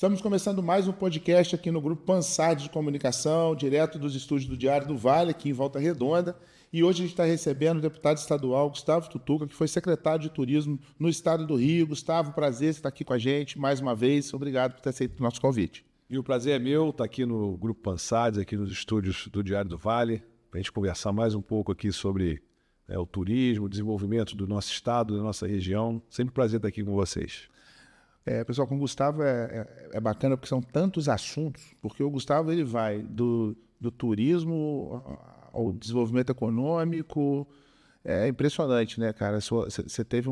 Estamos começando mais um podcast aqui no Grupo Pansad de Comunicação, direto dos estúdios do Diário do Vale, aqui em Volta Redonda. E hoje a gente está recebendo o deputado estadual Gustavo Tutuca, que foi secretário de Turismo no estado do Rio. Gustavo, prazer estar aqui com a gente mais uma vez. Obrigado por ter aceito o nosso convite. E o prazer é meu estar aqui no Grupo Pansad, aqui nos estúdios do Diário do Vale, para a gente conversar mais um pouco aqui sobre o turismo, o desenvolvimento do nosso estado, da nossa região. Sempre um prazer estar aqui com vocês. Pessoal, com o Gustavo é bacana porque são tantos assuntos, porque o Gustavo ele vai do turismo ao desenvolvimento econômico. É impressionante, né, cara? Você teve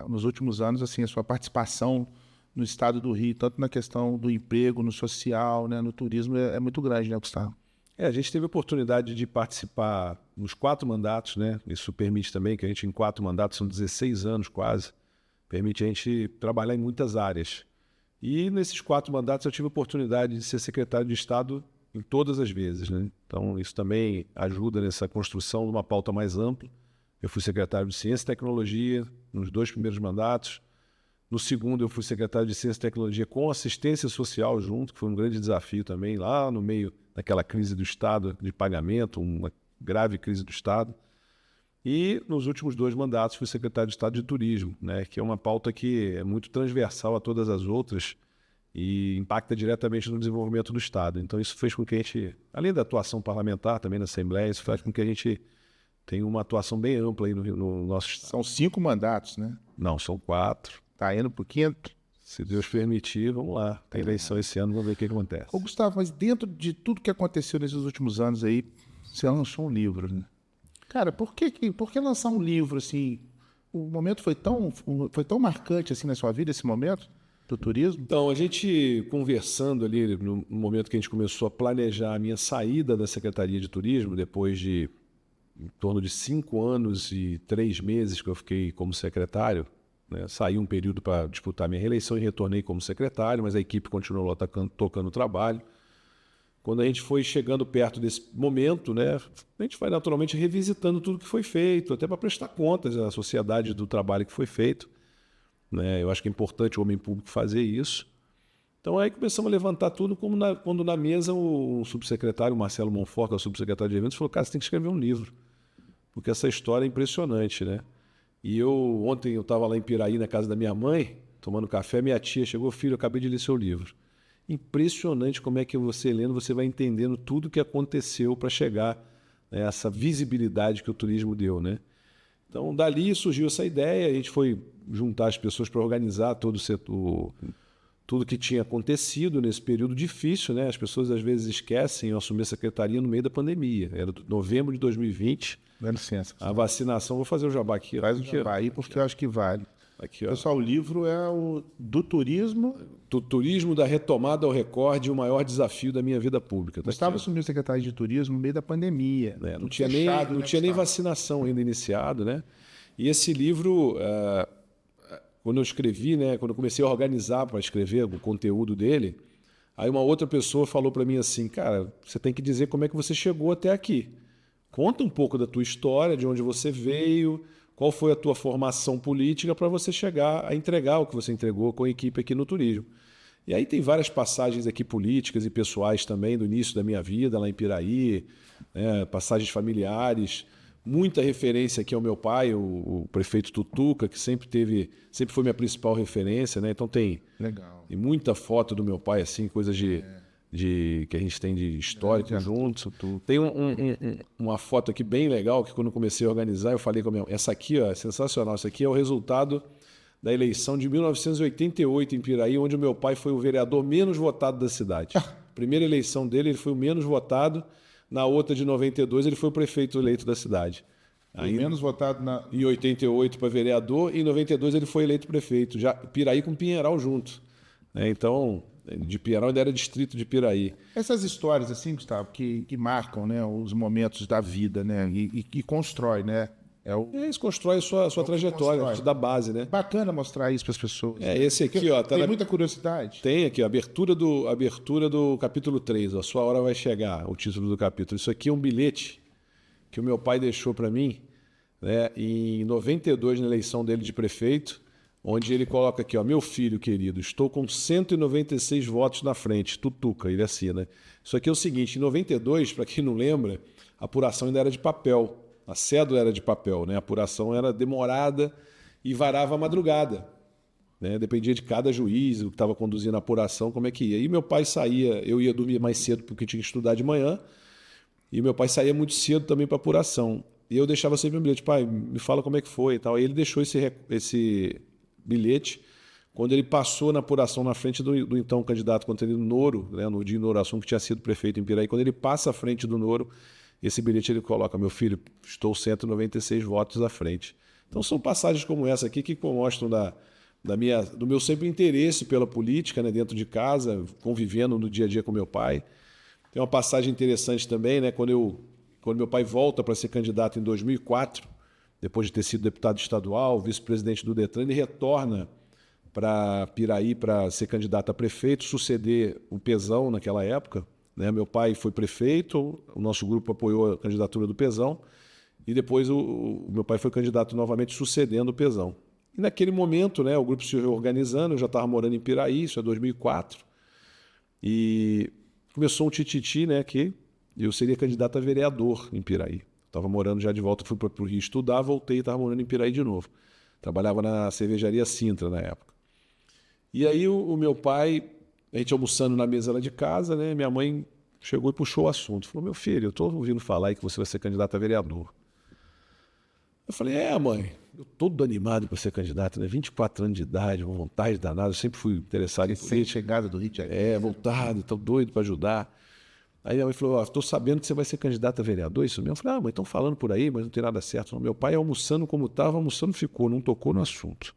nos últimos anos, assim, a sua participação no estado do Rio, tanto na questão do emprego, no social, né, no turismo, é muito grande, né, Gustavo? A gente teve a oportunidade de participar nos 4 mandatos, né? Isso permite também que a gente, em 4 mandatos, são 16 anos quase, permite a gente trabalhar em muitas áreas. E nesses 4 mandatos eu tive a oportunidade de ser secretário de Estado em todas as vezes, né? Então isso também ajuda nessa construção de uma pauta mais ampla. Eu fui secretário de Ciência e Tecnologia nos 2 primeiros mandatos. No segundo eu fui secretário de Ciência e Tecnologia com assistência social junto, que foi um grande desafio também, lá no meio daquela crise do Estado de pagamento, uma grave crise do Estado. E nos últimos 2 mandatos fui secretário de Estado de Turismo, né, que é uma pauta que é muito transversal a todas as outras e impacta diretamente no desenvolvimento do Estado. Então isso fez com que a gente, além da atuação parlamentar também na Assembleia, isso faz com que a gente tenha uma atuação bem ampla aí no nosso Estado. São 5 mandatos, né? Não, são 4. Tá indo pro 5º? Se Deus permitir, vamos lá. Tem eleição esse ano, vamos ver o que acontece. Ô, Gustavo, mas dentro de tudo que aconteceu nesses últimos anos aí, você lançou um livro, né? Cara, por que lançar um livro, assim? O momento foi tão marcante, assim, na sua vida, esse momento do turismo? Então, a gente conversando ali, no momento que a gente começou a planejar a minha saída da Secretaria de Turismo, depois de em torno de 5 anos e 3 meses que eu fiquei como secretário, né? Saí um período para disputar minha reeleição e retornei como secretário, mas a equipe continuou lá tocando o trabalho. Quando a gente foi chegando perto desse momento, né, a gente vai naturalmente revisitando tudo que foi feito, até para prestar contas à sociedade do trabalho que foi feito, né? Eu acho que é importante o homem público fazer isso. Então aí começamos a levantar tudo, quando na mesa o subsecretário, Marcelo Monfort, que é o subsecretário de eventos, falou: cara, você tem que escrever um livro, porque essa história é impressionante, né? E ontem eu estava lá em Piraí, na casa da minha mãe, tomando café, minha tia chegou: filho, eu acabei de ler seu livro. Impressionante como é que você lendo, você vai entendendo tudo o que aconteceu para chegar, né, a essa visibilidade que o turismo deu, né? Então, dali surgiu essa ideia, a gente foi juntar as pessoas para organizar todo o setor, tudo que tinha acontecido nesse período difícil, né? As pessoas às vezes esquecem, eu assumi a secretaria no meio da pandemia, era novembro de 2020. Dá licença. A vacinação, vou fazer o jabá aqui. Faz o jabá aí, porque eu acho que vale. Aqui, ó. Pessoal, o livro é o do turismo. Do turismo, da retomada ao recorde, o maior desafio da minha vida pública. Gustavo assumiu secretário de Turismo no meio da pandemia. Não tinha nem vacinação ainda iniciado, né? E esse livro, quando eu escrevi, né, quando eu comecei a organizar para escrever o conteúdo dele, aí uma outra pessoa falou para mim assim: cara, você tem que dizer como é que você chegou até aqui. Conta um pouco da tua história, de onde você veio, qual foi a tua formação política para você chegar a entregar o que você entregou com a equipe aqui no turismo. E aí tem várias passagens aqui políticas e pessoais também do início da minha vida lá em Piraí, né, passagens familiares, muita referência aqui ao meu pai, o prefeito Tutuca, que sempre foi minha principal referência, né? Então tem muita foto do meu pai, assim, coisas que a gente tem de histórico juntos. Tem uma foto aqui bem legal que quando eu comecei a organizar, eu falei com a minha mãe, essa aqui, ó, é sensacional, essa aqui é o resultado da eleição de 1988 em Piraí, onde o meu pai foi o vereador menos votado da cidade. Primeira eleição dele, ele foi o menos votado. Na outra de 92, ele foi o prefeito eleito da cidade. Aí, menos votado em 88 para vereador, e em 92 ele foi eleito prefeito. Já Piraí com Pinheiral junto. Então, de Pinheiral ainda era distrito de Piraí. Essas histórias, assim, Gustavo, que marcam, né, os momentos da vida, né, e constrói, né? Isso constrói a sua trajetória, te dá base, né? Bacana mostrar isso para as pessoas. Esse aqui, ó. Tem muita curiosidade. Tem aqui, abertura do capítulo 3, ó, sua hora vai chegar, o título do capítulo. Isso aqui é um bilhete que o meu pai deixou para mim, né, em 92, na eleição dele de prefeito, onde ele coloca aqui, ó, meu filho querido, estou com 196 votos na frente, tutuca, ele assina. Isso aqui é o seguinte, em 92, para quem não lembra, a apuração ainda era de papel, a cédula era de papel, né? A apuração era demorada e varava a madrugada, né? Dependia de cada juiz, o que estava conduzindo a apuração, como é que ia. E meu pai saía, eu ia dormir mais cedo porque tinha que estudar de manhã, e meu pai saía muito cedo também para apuração. E eu deixava sempre um bilhete, pai, me fala como é que foi e tal. E ele deixou esse bilhete quando ele passou na apuração na frente do então candidato Constantino Noro, né, no dia Noro Assunção, que tinha sido prefeito em Piraí. Quando ele passa à frente do Noro, esse bilhete ele coloca, meu filho, estou 196 votos à frente. Então são passagens como essa aqui que mostram do meu sempre interesse pela política, né, dentro de casa, convivendo no dia a dia com meu pai. Tem uma passagem interessante também, né, quando meu pai volta para ser candidato em 2004, depois de ter sido deputado estadual, vice-presidente do Detran, ele retorna para Piraí para ser candidato a prefeito, suceder o Pezão naquela época, né? Meu pai foi prefeito, o nosso grupo apoiou a candidatura do Pezão, e depois o meu pai foi candidato novamente, sucedendo o Pezão. E naquele momento, né, o grupo se reorganizando, eu já estava morando em Piraí, isso é 2004, e começou um tititi, né, que eu seria candidato a vereador em Piraí. Estava morando já de volta, fui para o Rio estudar, voltei e estava morando em Piraí de novo. Trabalhava na cervejaria Sintra na época. E aí o meu pai, a gente almoçando na mesa lá de casa, né, minha mãe chegou e puxou o assunto. Falou, meu filho, eu estou ouvindo falar aí que você vai ser candidato a vereador. Eu falei, mãe, eu todo animado para ser candidato, né? 24 anos de idade, uma vontade danada, eu sempre fui interessado em política. Chegada do Rio de Janeiro. Voltado, estou doido para ajudar. Aí minha mãe falou, estou sabendo que você vai ser candidato a vereador, isso mesmo? Eu falei, mãe, estão falando por aí, mas não tem nada certo. Não. Meu pai almoçando como estava, almoçando ficou, não tocou no assunto.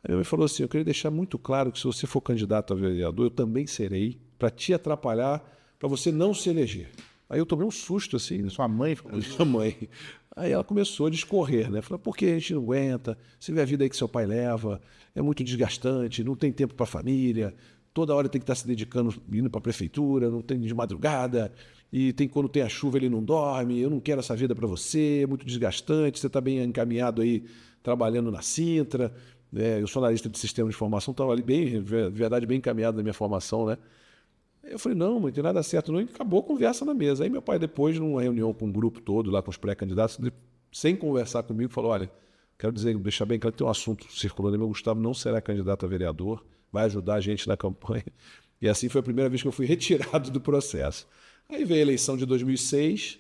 Aí minha mãe falou assim, eu queria deixar muito claro que se você for candidato a vereador, eu também serei, para te atrapalhar, para você não se eleger. Aí eu tomei um susto assim. Né? Sua mãe falou isso? Minha mãe. Aí ela começou a discorrer, né? Falou, por que a gente não aguenta? Você vê a vida aí que seu pai leva, é muito desgastante, não tem tempo para a família, toda hora tem que estar se dedicando, indo para a prefeitura, não tem de madrugada, e quando tem a chuva ele não dorme, eu não quero essa vida para você, é muito desgastante, você está bem encaminhado aí, trabalhando na Sintra, né? Eu sou analista de sistema de informação, estava ali bem, verdade, bem encaminhado na minha formação, né? Eu falei, não tem nada certo não, e acabou a conversa na mesa. Aí meu pai depois, numa reunião com o grupo todo, lá com os pré-candidatos, sem conversar comigo, falou, olha, quero deixar bem claro que tem um assunto circulando, meu Gustavo não será candidato a vereador, vai ajudar a gente na campanha. E assim foi a primeira vez que eu fui retirado do processo. Aí veio a eleição de 2006,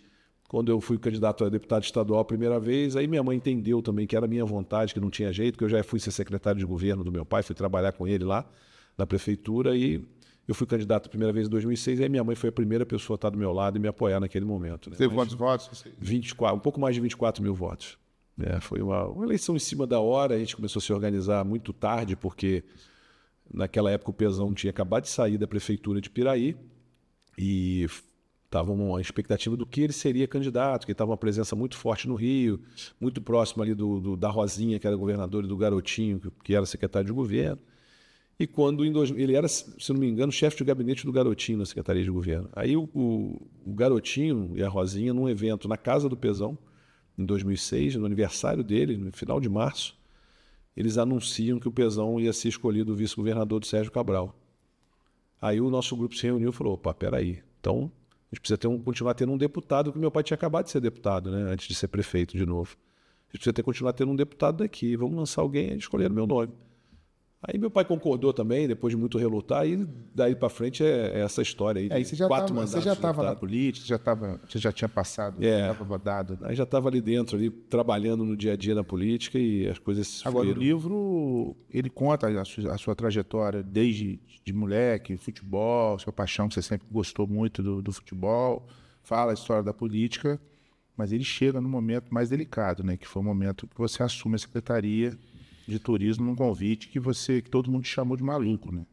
quando eu fui candidato a deputado estadual a primeira vez, aí minha mãe entendeu também que era minha vontade, que não tinha jeito, que eu já fui ser secretário de governo do meu pai, fui trabalhar com ele lá na prefeitura e eu fui candidato a primeira vez em 2006, aí minha mãe foi a primeira pessoa a estar do meu lado e me apoiar naquele momento. Né? Teve quantos votos? 24, um pouco mais de 24 mil votos. Foi uma eleição em cima da hora, a gente começou a se organizar muito tarde, porque naquela época o Pezão tinha acabado de sair da prefeitura de Piraí e estava uma expectativa do que ele seria candidato, que estava uma presença muito forte no Rio, muito próximo ali da Rosinha, que era governador, e do Garotinho, que era secretário de governo. E quando ele era, se não me engano, chefe de gabinete do Garotinho na Secretaria de Governo. Aí o Garotinho e a Rosinha, num evento na casa do Pezão, em 2006, no aniversário dele, no final de março, eles anunciam que o Pezão ia ser escolhido o vice-governador do Sérgio Cabral. Aí o nosso grupo se reuniu e falou, opa, peraí, então a gente precisa continuar tendo um deputado, que meu pai tinha acabado de ser deputado, né, antes de ser prefeito de novo. A gente precisa continuar tendo um deputado daqui, vamos lançar alguém, eles escolheram meu nome. Aí meu pai concordou também, depois de muito relutar, e daí para frente é essa história aí. Aí você já estava na política, você já tinha passado, já estava rodado. Aí já estava ali dentro, ali, trabalhando no dia a dia na política e as coisas Agora, fluíram. o livro, ele conta a sua trajetória desde de moleque, futebol, sua paixão, que você sempre gostou muito do futebol, fala a história da política, mas ele chega num momento mais delicado, né? Que foi o momento que você assume a Secretaria de Turismo num convite que todo mundo te chamou de maluco, né?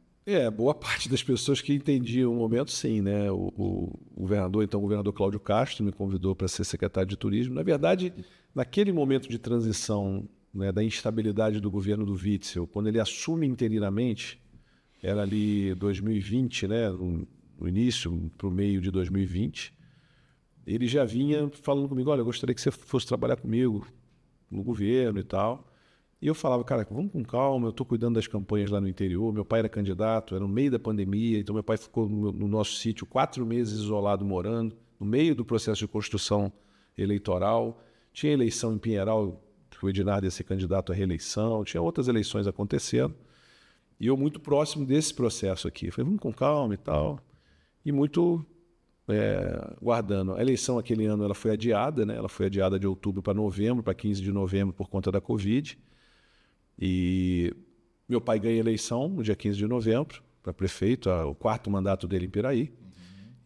Boa parte das pessoas que entendiam o momento, sim, né? O governador Cláudio Castro me convidou para ser secretário de Turismo. Na verdade, naquele momento de transição, né, da instabilidade do governo do Witzel, quando ele assume interinamente, era ali 2020, né? No início, para o meio de 2020, ele já vinha falando comigo, olha, eu gostaria que você fosse trabalhar comigo no governo e tal. E eu falava, cara, vamos com calma, eu estou cuidando das campanhas lá no interior, meu pai era candidato, era no meio da pandemia, então meu pai ficou no nosso sítio 4 meses isolado morando, no meio do processo de construção eleitoral, tinha eleição em Pinheiral, que o Ednardo ia ser candidato à reeleição, tinha outras eleições acontecendo, e eu muito próximo desse processo aqui. Eu falei, vamos com calma e tal, e muito guardando. A eleição aquele ano ela foi adiada, né? Ela foi adiada de outubro para novembro, para 15 de novembro por conta da Covid. E meu pai ganha a eleição no dia 15 de novembro para prefeito, o 4º mandato dele em Piraí.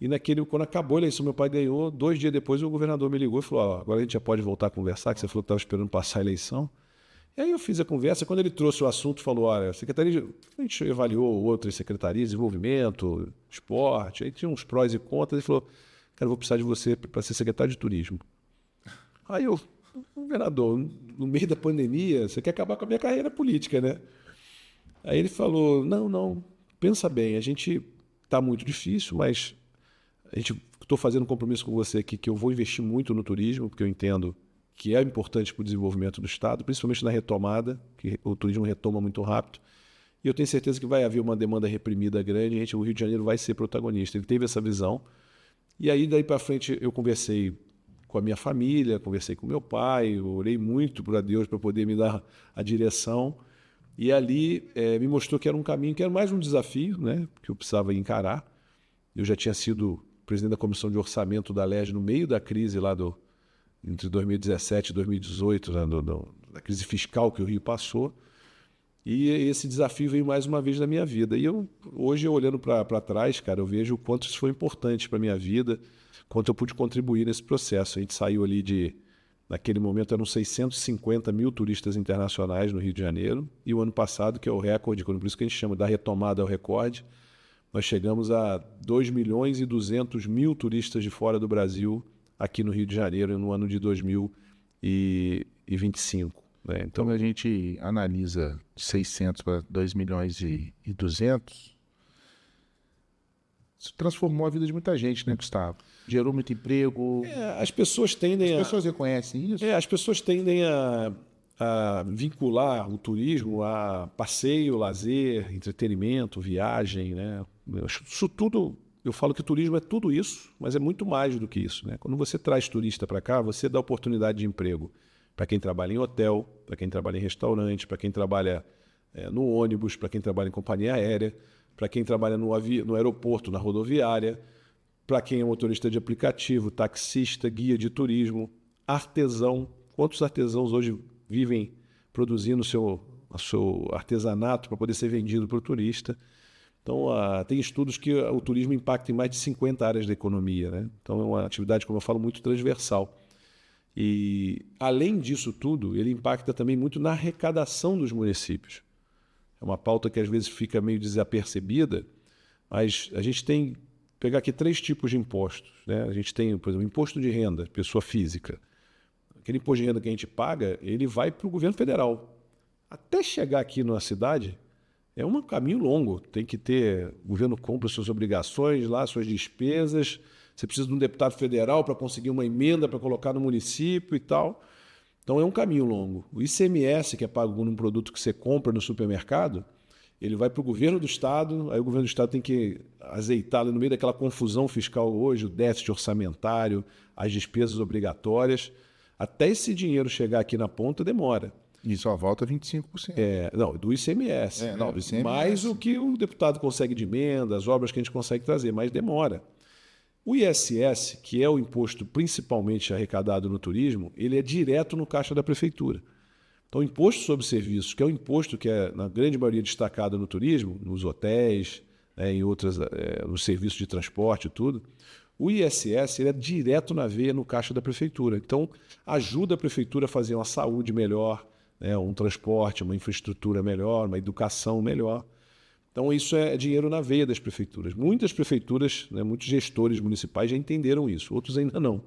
E quando acabou a eleição, meu pai ganhou. 2 dias depois o governador me ligou e falou, ó, agora a gente já pode voltar a conversar, que você falou que estava esperando passar a eleição. E aí eu fiz a conversa. Quando ele trouxe o assunto, falou, olha, a gente avaliou outras secretarias, desenvolvimento, esporte, aí tinha uns prós e contras, e falou, cara, eu vou precisar de você para ser secretário de turismo. Aí eu, governador, no meio da pandemia, você quer acabar com a minha carreira política, né? Aí ele falou, não, pensa bem, a gente está muito difícil, mas estou fazendo um compromisso com você aqui que eu vou investir muito no turismo, porque eu entendo que é importante para o desenvolvimento do Estado, principalmente na retomada, que o turismo retoma muito rápido. E eu tenho certeza que vai haver uma demanda reprimida grande, o Rio de Janeiro vai ser protagonista. Ele teve essa visão. E aí, daí para frente, eu conversei com a minha família, conversei com meu pai, orei muito para Deus para poder me dar a direção. E ali me mostrou que era um caminho, que era mais um desafio, né, que eu precisava encarar. Eu já tinha sido presidente da Comissão de Orçamento da LERJ no meio da crise lá entre 2017 e 2018, né, da crise fiscal que o Rio passou. E esse desafio veio mais uma vez na minha vida. E hoje, olhando para trás, cara, eu vejo o quanto isso foi importante para a minha vida, quanto eu pude contribuir nesse processo. A gente saiu ali naquele momento eram 650 mil turistas internacionais no Rio de Janeiro, e o ano passado, que é o recorde, por isso que a gente chama da retomada ao recorde, nós chegamos a 2.200.000 turistas de fora do Brasil aqui no Rio de Janeiro no ano de 2025. Né? Então, quando a gente analisa de 600 para 2.200.000, isso transformou a vida de muita gente, né, Gustavo? Gerou muito emprego. As pessoas tendem As pessoas reconhecem isso? As pessoas tendem a vincular o turismo a passeio, lazer, entretenimento, viagem, né? Isso tudo, eu falo que o turismo é tudo isso, mas é muito mais do que isso, né? Quando você traz turista para cá, você dá oportunidade de emprego para quem trabalha em hotel, para quem trabalha em restaurante, para quem trabalha no ônibus, para quem trabalha em companhia aérea, para quem trabalha no aeroporto, na rodoviária, para quem é motorista de aplicativo, taxista, guia de turismo, artesão. Quantos artesãos hoje vivem produzindo o seu artesanato para poder ser vendido para o turista? Então, tem estudos que o turismo impacta em mais de 50 áreas da economia, né? Então, é uma atividade, como eu falo, muito transversal. E, além disso tudo, ele impacta também muito na arrecadação dos municípios. É uma pauta que, às vezes, fica meio desapercebida, mas a gente tem que pegar aqui 3 tipos de impostos, né? A gente tem, por exemplo, o imposto de renda, pessoa física. Aquele imposto de renda que a gente paga, ele vai para o governo federal. Até chegar aqui na cidade, é um caminho longo. Tem que ter, o governo compra suas obrigações lá, suas despesas. Você precisa de um deputado federal para conseguir uma emenda para colocar no município e tal. Então é um caminho longo. O ICMS, que é pago num produto que você compra no supermercado, ele vai para o governo do Estado, aí o governo do Estado tem que azeitá-lo no meio daquela confusão fiscal hoje, o déficit orçamentário, as despesas obrigatórias. Até esse dinheiro chegar aqui na ponta demora. E só volta 25%. Não, do ICMS. Do ICMS. Mais o que o deputado consegue de emenda, as obras que a gente consegue trazer, mas demora. O ISS, que é o imposto principalmente arrecadado no turismo, ele é direto no caixa da prefeitura. Então, o imposto sobre serviços, que é o imposto que é, na grande maioria, destacado no turismo, nos hotéis, em outras, nos serviços de transporte e tudo, o ISS ele é direto na veia no caixa da prefeitura. Então, ajuda a prefeitura a fazer uma saúde melhor, um transporte, uma infraestrutura melhor, uma educação melhor. Então, isso é dinheiro na veia das prefeituras. Muitas prefeituras, muitos gestores municipais já entenderam isso, outros ainda não.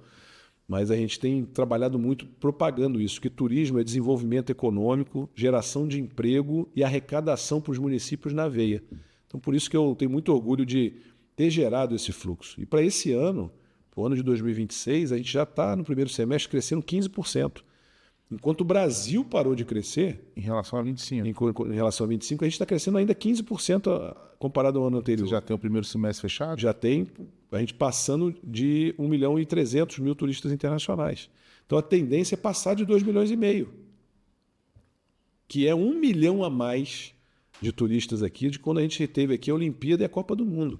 Mas a gente tem trabalhado muito propagando isso, que turismo é desenvolvimento econômico, geração de emprego e arrecadação para os municípios na veia. Então, por isso que eu tenho muito orgulho de ter gerado esse fluxo. E para esse ano, o ano de 2026, a gente já está no primeiro semestre crescendo 15%. Enquanto o Brasil parou de crescer, Em relação a 25. em relação a 25, a gente está crescendo ainda 15% comparado ao ano anterior. Você já tem o primeiro semestre fechado? Já tem a gente passando de 1.300.000 turistas internacionais. Então a tendência é passar de 2,5 milhões, que é 1 milhão a mais de turistas aqui de quando a gente teve aqui a Olimpíada e a Copa do Mundo.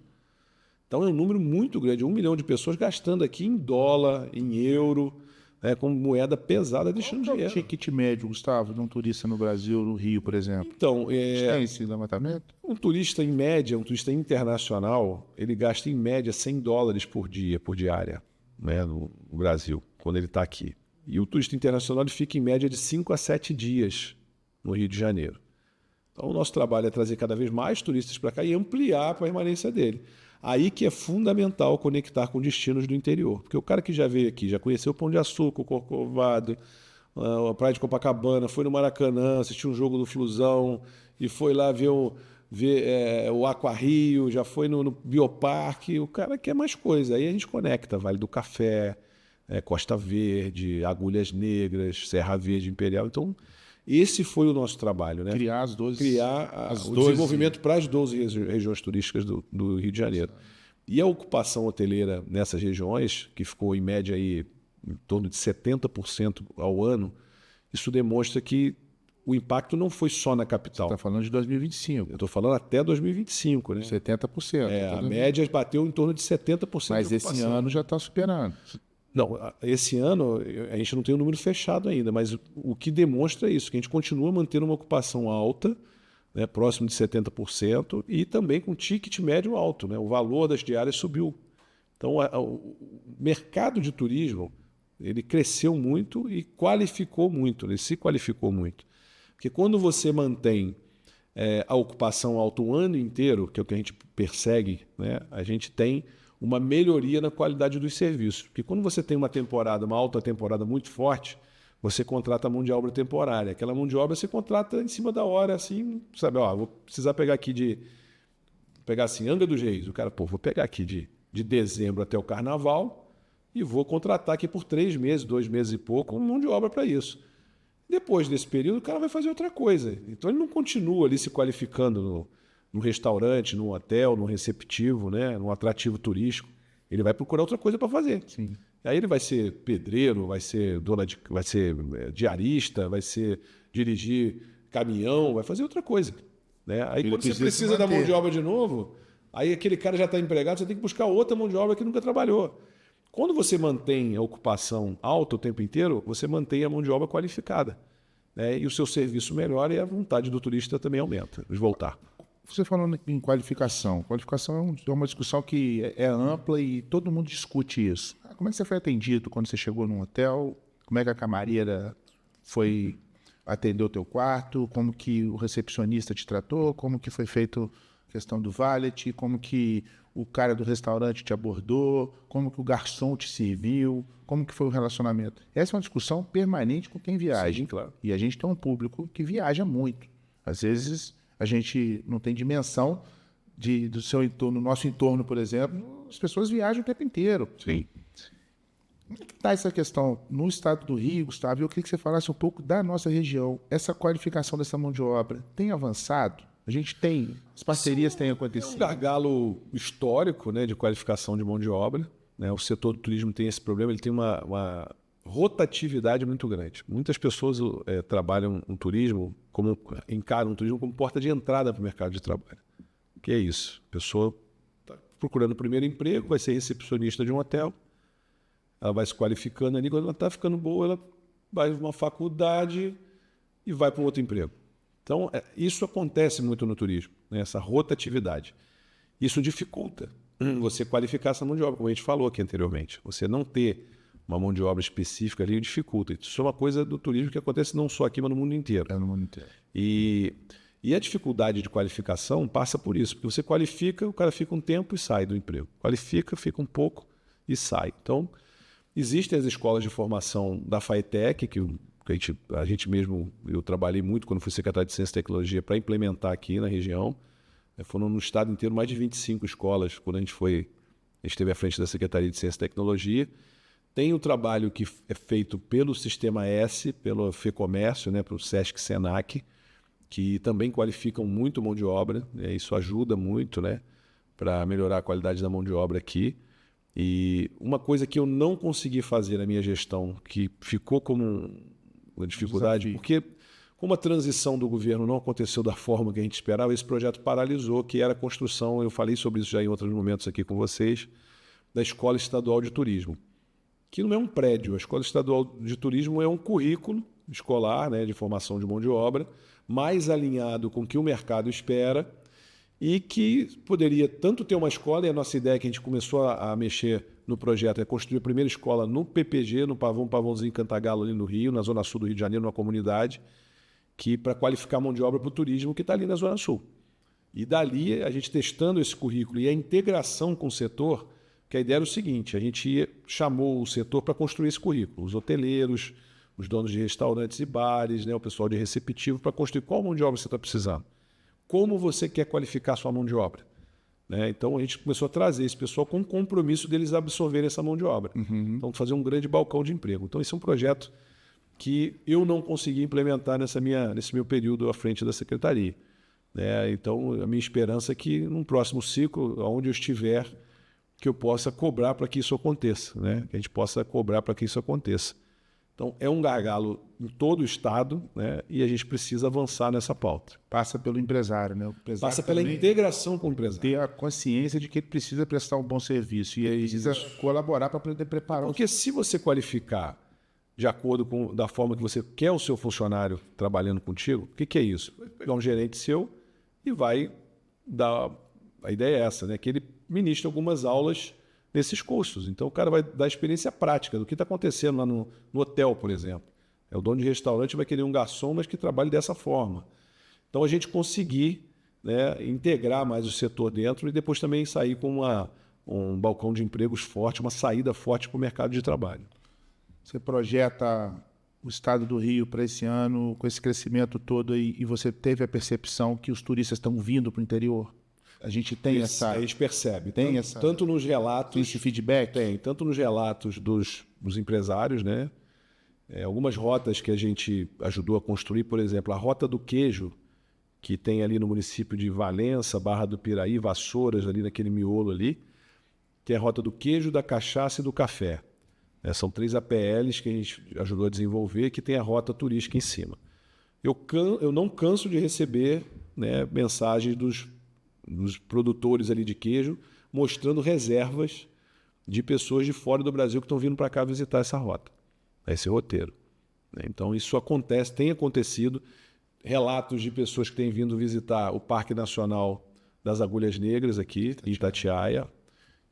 Então é um número muito grande, 1 milhão de pessoas gastando aqui em dólar, em euro, né, com moeda pesada, deixando Qual é o dinheiro. ticket médio, Gustavo, de um turista no Brasil, no Rio, por exemplo? Então, Tem esse levantamento? um turista em média, um turista internacional, ele gasta em média $100 por dia, por diária, né, no Brasil, quando ele está aqui. E o turista internacional ele fica em média de 5 a 7 dias no Rio de Janeiro. Então o nosso trabalho é trazer cada vez mais turistas para cá e ampliar a permanência dele. Aí que é fundamental conectar com destinos do interior. Porque o cara que já veio aqui, já conheceu o Pão de Açúcar, o Corcovado, a Praia de Copacabana, foi no Maracanã, assistiu um jogo do Flusão e foi lá ver o Aqua Rio, já foi no Bioparque, o cara quer mais coisa. Aí a gente conecta Vale do Café, Costa Verde, Agulhas Negras, Serra Verde Imperial. Então, esse foi o nosso trabalho, né? Criar as 12... Criar as o 12 desenvolvimento para as 12 regiões turísticas do Rio de Janeiro. E a ocupação hoteleira nessas regiões, que ficou em média aí em torno de 70% ao ano, isso demonstra que o impacto não foi só na capital. Está falando de 2025. Eu estou falando até 2025, né? 70%. A média bateu em torno de 70%. Mas de esse ocupação. ano já está superando. Não, esse ano a gente não tem o número fechado ainda, mas o que demonstra é isso, que a gente continua mantendo uma ocupação alta, né, próximo de 70%, e também com ticket médio alto, né? O valor das diárias subiu. Então, o mercado de turismo ele cresceu muito e qualificou muito, ele se qualificou muito. Porque quando você mantém a ocupação alta o ano inteiro, que é o que a gente persegue, né, a gente tem uma melhoria na qualidade dos serviços. Porque quando você tem uma alta temporada muito forte, você contrata mão de obra temporária. Aquela mão de obra você contrata em cima da hora, assim, sabe? Ó, vou precisar pegar aqui pegar assim, Angra dos Reis. O cara, vou pegar aqui de dezembro até o Carnaval e vou contratar aqui por 3 meses, 2 meses e pouco, uma mão de obra para isso. Depois desse período, o cara vai fazer outra coisa. Então, ele não continua ali se qualificando no restaurante, no hotel, no receptivo, né, no atrativo turístico. Ele vai procurar outra coisa para fazer. Sim. Aí ele vai ser pedreiro, vai ser diarista, vai ser dirigir caminhão, vai fazer outra coisa, né? Aí Ele quando você precisa precisa se da mão manter. de obra de novo, aí aquele cara já está empregado, você tem que buscar outra mão de obra que nunca trabalhou. Quando você mantém a ocupação alta o tempo inteiro, você mantém a mão de obra qualificada, né? E o seu serviço melhora e a vontade do turista também aumenta de voltar. Você falando em qualificação. Qualificação é uma discussão que é ampla e todo mundo discute isso. Como é que você foi atendido quando você chegou num hotel? Como é que a camareira foi atender o teu quarto? Como que o recepcionista te tratou? Como que foi feito a questão do valet? Como que o cara do restaurante te abordou? Como que o garçom te serviu? Como que foi o relacionamento? Essa é uma discussão permanente com quem viaja. Sim, claro. E a gente tem um público que viaja muito. Às vezes a gente não tem dimensão do seu entorno, no nosso entorno, por exemplo, as pessoas viajam o tempo inteiro. Sim. Como é que está essa questão no estado do Rio, Gustavo? Eu queria que você falasse um pouco da nossa região. Essa qualificação dessa mão de obra tem avançado? A gente tem, as parcerias têm É um acontecido? gargalo histórico, né, de qualificação de mão de obra, né? O setor do turismo tem esse problema, ele tem uma rotatividade muito grande. Muitas pessoas trabalham no turismo, encaram o turismo como porta de entrada para o mercado de trabalho. Que é isso? A pessoa está procurando o primeiro emprego, vai ser recepcionista de um hotel, ela vai se qualificando ali, quando ela está ficando boa, ela vai para uma faculdade e vai para um outro emprego. Então, isso acontece muito no turismo, né? Essa rotatividade. Isso dificulta você qualificar essa mão de obra, como a gente falou aqui anteriormente. Você não ter uma mão de obra específica ali dificulta. Isso é uma coisa do turismo que acontece não só aqui, mas no mundo inteiro. É no mundo inteiro. E a dificuldade de qualificação passa por isso, porque você qualifica, o cara fica um tempo e sai do emprego. Qualifica, fica um pouco e sai. Então, existem as escolas de formação da FAETEC, que a gente mesmo, eu trabalhei muito quando fui secretário de Ciência e Tecnologia para implementar aqui na região. Foram no estado inteiro mais de 25 escolas quando a gente esteve à frente da Secretaria de Ciência e Tecnologia. Tem o trabalho que é feito pelo Sistema S, pelo FEComércio, né, pelo Sesc Senac, que também qualificam muito mão de obra, né? Isso ajuda muito, né, para melhorar a qualidade da mão de obra aqui. E uma coisa que eu não consegui fazer na minha gestão, que ficou como uma dificuldade, porque como a transição do governo não aconteceu da forma que a gente esperava, esse projeto paralisou, que era a construção, eu falei sobre isso já em outros momentos aqui com vocês, da Escola Estadual de Turismo, que não é um prédio. A Escola Estadual de Turismo é um currículo escolar, né, de formação de mão de obra, mais alinhado com o que o mercado espera e que poderia tanto ter uma escola, e a nossa ideia que a gente começou a mexer no projeto é construir a primeira escola no PPG, no Pavãozinho Cantagalo, ali no Rio, na Zona Sul do Rio de Janeiro, numa comunidade, que para qualificar mão de obra para o turismo que está ali na Zona Sul. E dali, a gente testando esse currículo e a integração com o setor, que a ideia era o seguinte, a gente chamou o setor para construir esse currículo, os hoteleiros, os donos de restaurantes e bares, né, o pessoal de receptivo, para construir qual mão de obra você está precisando. Como você quer qualificar sua mão de obra? Né? Então, a gente começou a trazer esse pessoal com o compromisso deles absorverem essa mão de obra. Então, fazer um grande balcão de emprego. Então, esse é um projeto que eu não consegui implementar nesse meu período à frente da secretaria. Né? Então, a minha esperança é que, num próximo ciclo, onde eu estiver, que eu possa cobrar para que isso aconteça. Né? Que a gente possa cobrar para que isso aconteça. Então, é um gargalo em todo o Estado, né? E a gente precisa avançar nessa pauta. Passa pelo empresário, né? O empresário passa pela integração com o empresário. Ter a consciência de que ele precisa prestar um bom serviço e ele precisa colaborar para poder preparar. Porque se você qualificar de acordo com da forma que você quer o seu funcionário trabalhando contigo, o que é isso? Vai pegar um gerente seu e vai dar... A ideia é essa, né? Que ele ministre algumas aulas nesses cursos. Então, o cara vai dar experiência prática do que está acontecendo lá no hotel, por exemplo. O dono de restaurante vai querer um garçom, mas que trabalhe dessa forma. Então, a gente conseguir, né, integrar mais o setor dentro e depois também sair com um balcão de empregos forte, uma saída forte para o mercado de trabalho. Você projeta o estado do Rio para esse ano, com esse crescimento todo aí, e você teve a percepção que os turistas estão vindo para o interior? A gente tem essa... A gente percebe. Tem tanto nos relatos... Esse feedback? Tem. Tanto nos relatos dos empresários, né? Algumas rotas que a gente ajudou a construir, por exemplo, a Rota do Queijo, que tem ali no município de Valença, Barra do Piraí, Vassouras, ali naquele miolo ali. Tem a Rota do Queijo, da Cachaça e do Café. São 3 APLs que a gente ajudou a desenvolver, que tem a rota turística em cima. Eu não canso de receber, né, mensagens dos produtores ali de queijo, mostrando reservas de pessoas de fora do Brasil que estão vindo para cá visitar essa rota, esse roteiro. Então, isso acontece, tem acontecido. Relatos de pessoas que têm vindo visitar o Parque Nacional das Agulhas Negras aqui, em Itatiaia,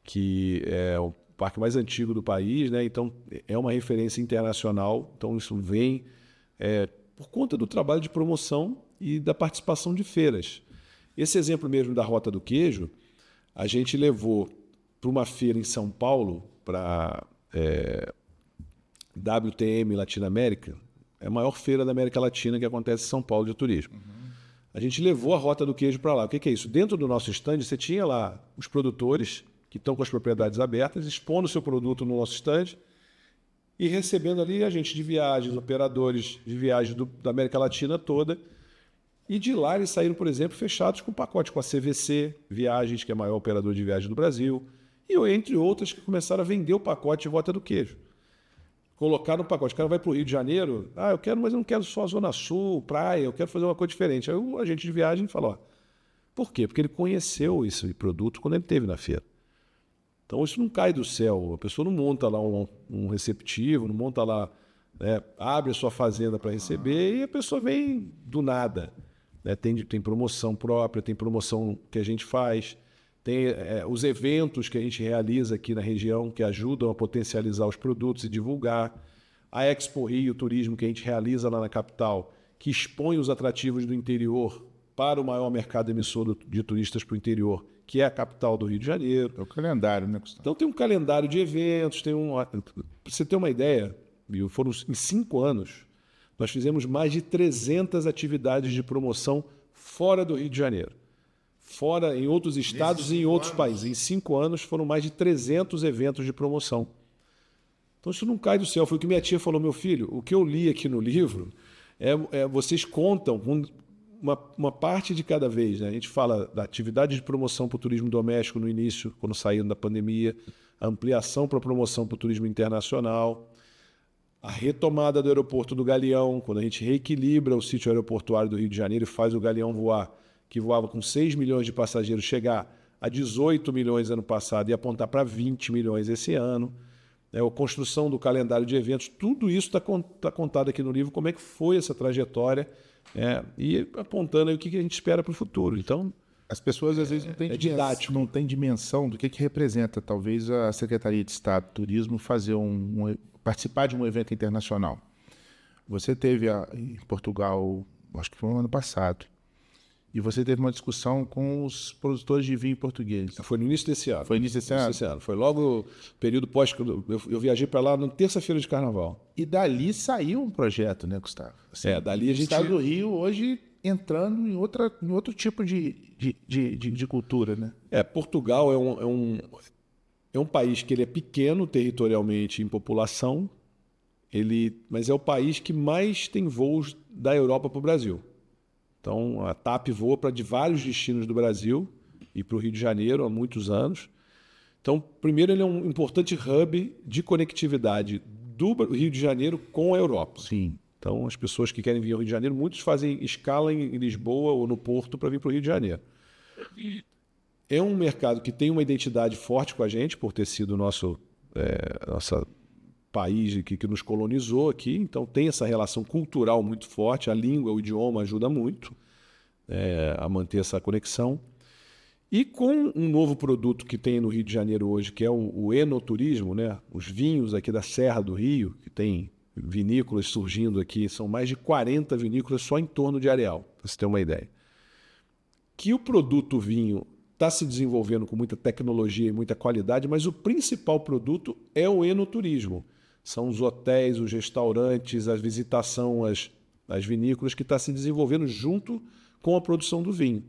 que é o parque mais antigo do país, né? Então, é uma referência internacional. Então, isso vem por conta do trabalho de promoção e da participação de feiras. Esse exemplo mesmo da Rota do Queijo, a gente levou para uma feira em São Paulo, para WTM Latinoamérica, é a maior feira da América Latina que acontece em São Paulo de turismo. A gente levou a Rota do Queijo para lá. O que é isso? Dentro do nosso stand, você tinha lá os produtores que estão com as propriedades abertas, expondo o seu produto no nosso stand e recebendo ali agentes de viagens, operadores de viagens da América Latina toda. E de lá eles saíram, por exemplo, fechados com pacote com a CVC Viagens, que é a maior operadora de viagem do Brasil, e entre outras que começaram a vender o pacote de Rota do Queijo. Colocaram no pacote. O cara vai para o Rio de Janeiro, eu quero, mas eu não quero só a Zona Sul, praia, eu quero fazer uma coisa diferente. Aí o agente de viagem falou, por quê? Porque ele conheceu esse produto quando ele esteve na feira. Então isso não cai do céu, a pessoa não monta lá um receptivo, não monta lá, né, abre a sua fazenda para receber e a pessoa vem do nada. Tem promoção própria, tem promoção que a gente faz, tem os eventos que a gente realiza aqui na região que ajudam a potencializar os produtos e divulgar. A Expo Rio Turismo que a gente realiza lá na capital, que expõe os atrativos do interior para o maior mercado emissor de turistas para o interior, que é a capital do Rio de Janeiro. É o calendário, né, Gustavo? Então tem um calendário de eventos, para você ter uma ideia, foram em 5 anos, nós fizemos mais de 300 atividades de promoção fora do Rio de Janeiro. Fora em outros estados e em outros países. Em 5 anos foram mais de 300 eventos de promoção. Então isso não cai do céu. Foi o que minha tia falou, meu filho, o que eu li aqui no livro vocês contam uma parte de cada vez. Né? A gente fala da atividade de promoção para o turismo doméstico no início, quando saíram da pandemia, a ampliação para a promoção para o turismo internacional, a retomada do aeroporto do Galeão, quando a gente reequilibra o sítio aeroportuário do Rio de Janeiro e faz o Galeão voar, que voava com 6 milhões de passageiros, chegar a 18 milhões ano passado e apontar para 20 milhões esse ano. A construção do calendário de eventos, tudo isso está contado aqui no livro, como é que foi essa trajetória, e apontando aí o que a gente espera para o futuro. Então, as pessoas às vezes não têm dimensão do que representa, talvez, a Secretaria de Estado de Turismo fazer participar de um evento internacional. Você teve em Portugal, acho que foi no ano passado, e você teve uma discussão com os produtores de vinho portugueses. Foi no início desse ano. Foi no início desse ano? Foi logo período pós... Eu viajei para lá na terça-feira de Carnaval. E dali saiu um projeto, né, Gustavo? Assim, dali a gente... O Estado do Rio hoje entrando em outro tipo de cultura, né? Portugal é um país que ele é pequeno territorialmente em população, mas é o país que mais tem voos da Europa para o Brasil. Então, a TAP voa de vários destinos do Brasil e para o Rio de Janeiro há muitos anos. Então, primeiro, ele é um importante hub de conectividade do Rio de Janeiro com a Europa. Sim. Então, as pessoas que querem vir ao Rio de Janeiro, muitos fazem escala em Lisboa ou no Porto para vir para o Rio de Janeiro. É um mercado que tem uma identidade forte com a gente, por ter sido nosso país que nos colonizou aqui. Então, tem essa relação cultural muito forte. A língua, o idioma ajuda muito a manter essa conexão. E com um novo produto que tem no Rio de Janeiro hoje, que é o enoturismo, né? Os vinhos aqui da Serra do Rio, que tem vinícolas surgindo aqui, são mais de 40 vinícolas só em torno de Areal, para você ter uma ideia. Que o produto vinho está se desenvolvendo com muita tecnologia e muita qualidade, mas o principal produto é o enoturismo. São os hotéis, os restaurantes, a visitação às vinícolas que está se desenvolvendo junto com a produção do vinho.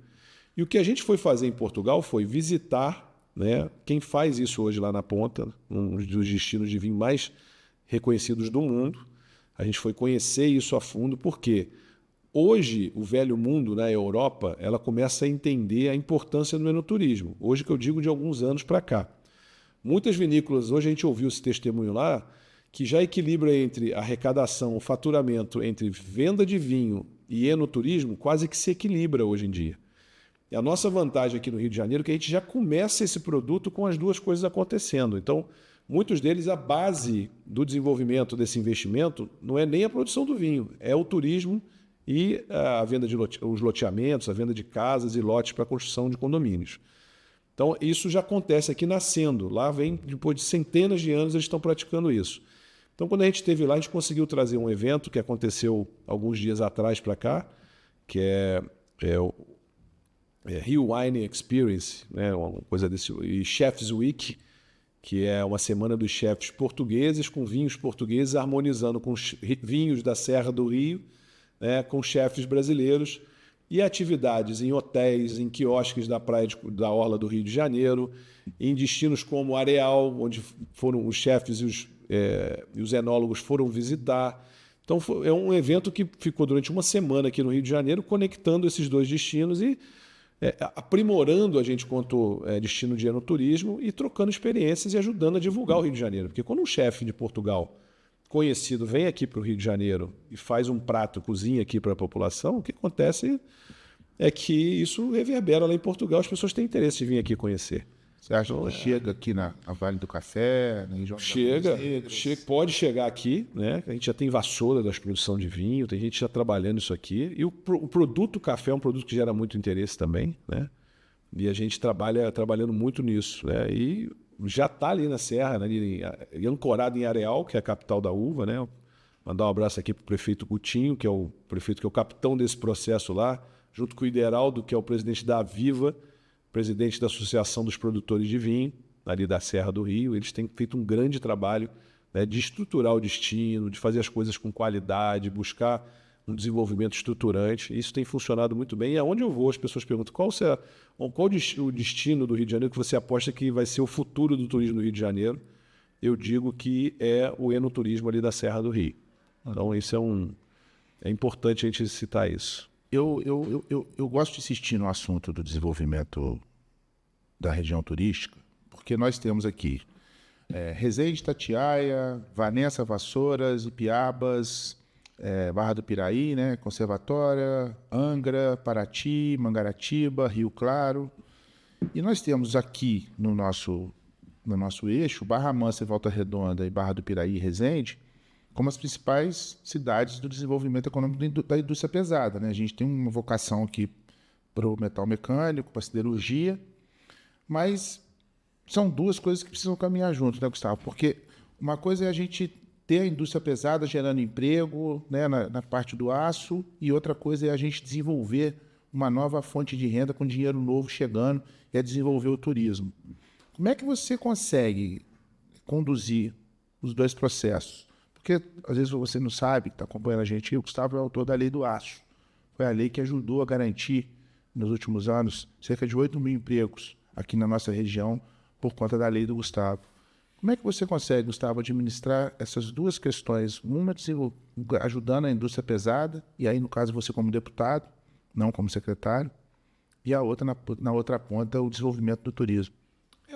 E o que a gente foi fazer em Portugal foi visitar, né, quem faz isso hoje lá na ponta, um dos destinos de vinho mais reconhecidos do mundo. A gente foi conhecer isso a fundo, porque hoje o velho mundo, na Europa, ela começa a entender a importância do enoturismo. Hoje, que eu digo, de alguns anos para cá. Muitas vinícolas, hoje a gente ouviu esse testemunho lá, que já equilibra entre arrecadação, o faturamento, entre venda de vinho e enoturismo, quase que se equilibra hoje em dia. E a nossa vantagem aqui no Rio de Janeiro é que a gente já começa esse produto com as duas coisas acontecendo. Então, muitos deles, a base do desenvolvimento desse investimento não é nem a produção do vinho, é o turismo e a venda os loteamentos, a venda de casas e lotes para a construção de condomínios. Então, isso já acontece aqui nascendo. Lá vem, depois de centenas de anos, eles estão praticando isso. Então, quando a gente esteve lá, a gente conseguiu trazer um evento que aconteceu alguns dias atrás para cá, que é o Rio Wine Experience, né, uma coisa desse, e Chefs Week, que é uma semana dos chefes portugueses, com vinhos portugueses, harmonizando com vinhos da Serra do Rio, né, com chefes brasileiros, e atividades em hotéis, em quiosques da praia da Orla do Rio de Janeiro, em destinos como Areal, onde foram os chefes e os enólogos foram visitar. Então, é um evento que ficou durante uma semana aqui no Rio de Janeiro, conectando esses dois destinos e aprimorando a gente quanto destino de enoturismo e trocando experiências e ajudando a divulgar o Rio de Janeiro. Porque quando um chefe de Portugal conhecido vem aqui para o Rio de Janeiro e faz um prato, cozinha aqui para a população, o que acontece é que isso reverbera lá em Portugal, as pessoas têm interesse de vir aqui conhecer. Você acha que chega aqui na Vale do Café, na região pode chegar aqui, né? A gente já tem vassoura das produção de vinho, tem gente já trabalhando isso aqui. E o produto café é um produto que gera muito interesse também, né? E a gente trabalhando muito nisso, né? E já está ali na Serra, né? Ancorado em Areal, que é a capital da uva, né? Mandar um abraço aqui para o prefeito Coutinho, que é o prefeito que é o capitão desse processo lá, junto com o Ideraldo, que é o presidente da Aviva, presidente da Associação dos Produtores de Vinho, ali da Serra do Rio. Eles têm feito um grande trabalho, né, de estruturar o destino, de fazer as coisas com qualidade, buscar um desenvolvimento estruturante. Isso tem funcionado muito bem. E aonde eu vou, as pessoas perguntam qual o destino do Rio de Janeiro que você aposta que vai ser o futuro do turismo do Rio de Janeiro. eu digo que é o enoturismo ali da Serra do Rio. Então, isso é importante a gente citar isso. Eu gosto de insistir no assunto do desenvolvimento da região turística, porque nós temos aqui Resende, Itatiaia, Vanessa, Vassouras, Ipiabas, Barra do Piraí, né, Conservatória, Angra, Paraty, Mangaratiba, Rio Claro. E nós temos aqui no nosso eixo Barra Mansa, Volta Redonda e Barra do Piraí e Resende como as principais cidades do desenvolvimento econômico da indústria pesada, né? A gente tem uma vocação aqui para o metal mecânico, para a siderurgia, mas são duas coisas que precisam caminhar junto, né, Gustavo? Porque uma coisa é a gente ter a indústria pesada gerando emprego, né, na parte do aço, e outra coisa é a gente desenvolver uma nova fonte de renda com dinheiro novo chegando e desenvolver o turismo. Como é que você consegue conduzir os dois processos? Porque, às vezes, você não sabe, que está acompanhando a gente, o Gustavo é autor da Lei do Aço. Foi a lei que ajudou a garantir, nos últimos anos, cerca de 8 mil empregos aqui na nossa região por conta da Lei do Gustavo. Como é que você consegue, Gustavo, administrar essas duas questões? Uma ajudando a indústria pesada, e aí, no caso, você como deputado, não como secretário, e a outra, na outra ponta, o desenvolvimento do turismo.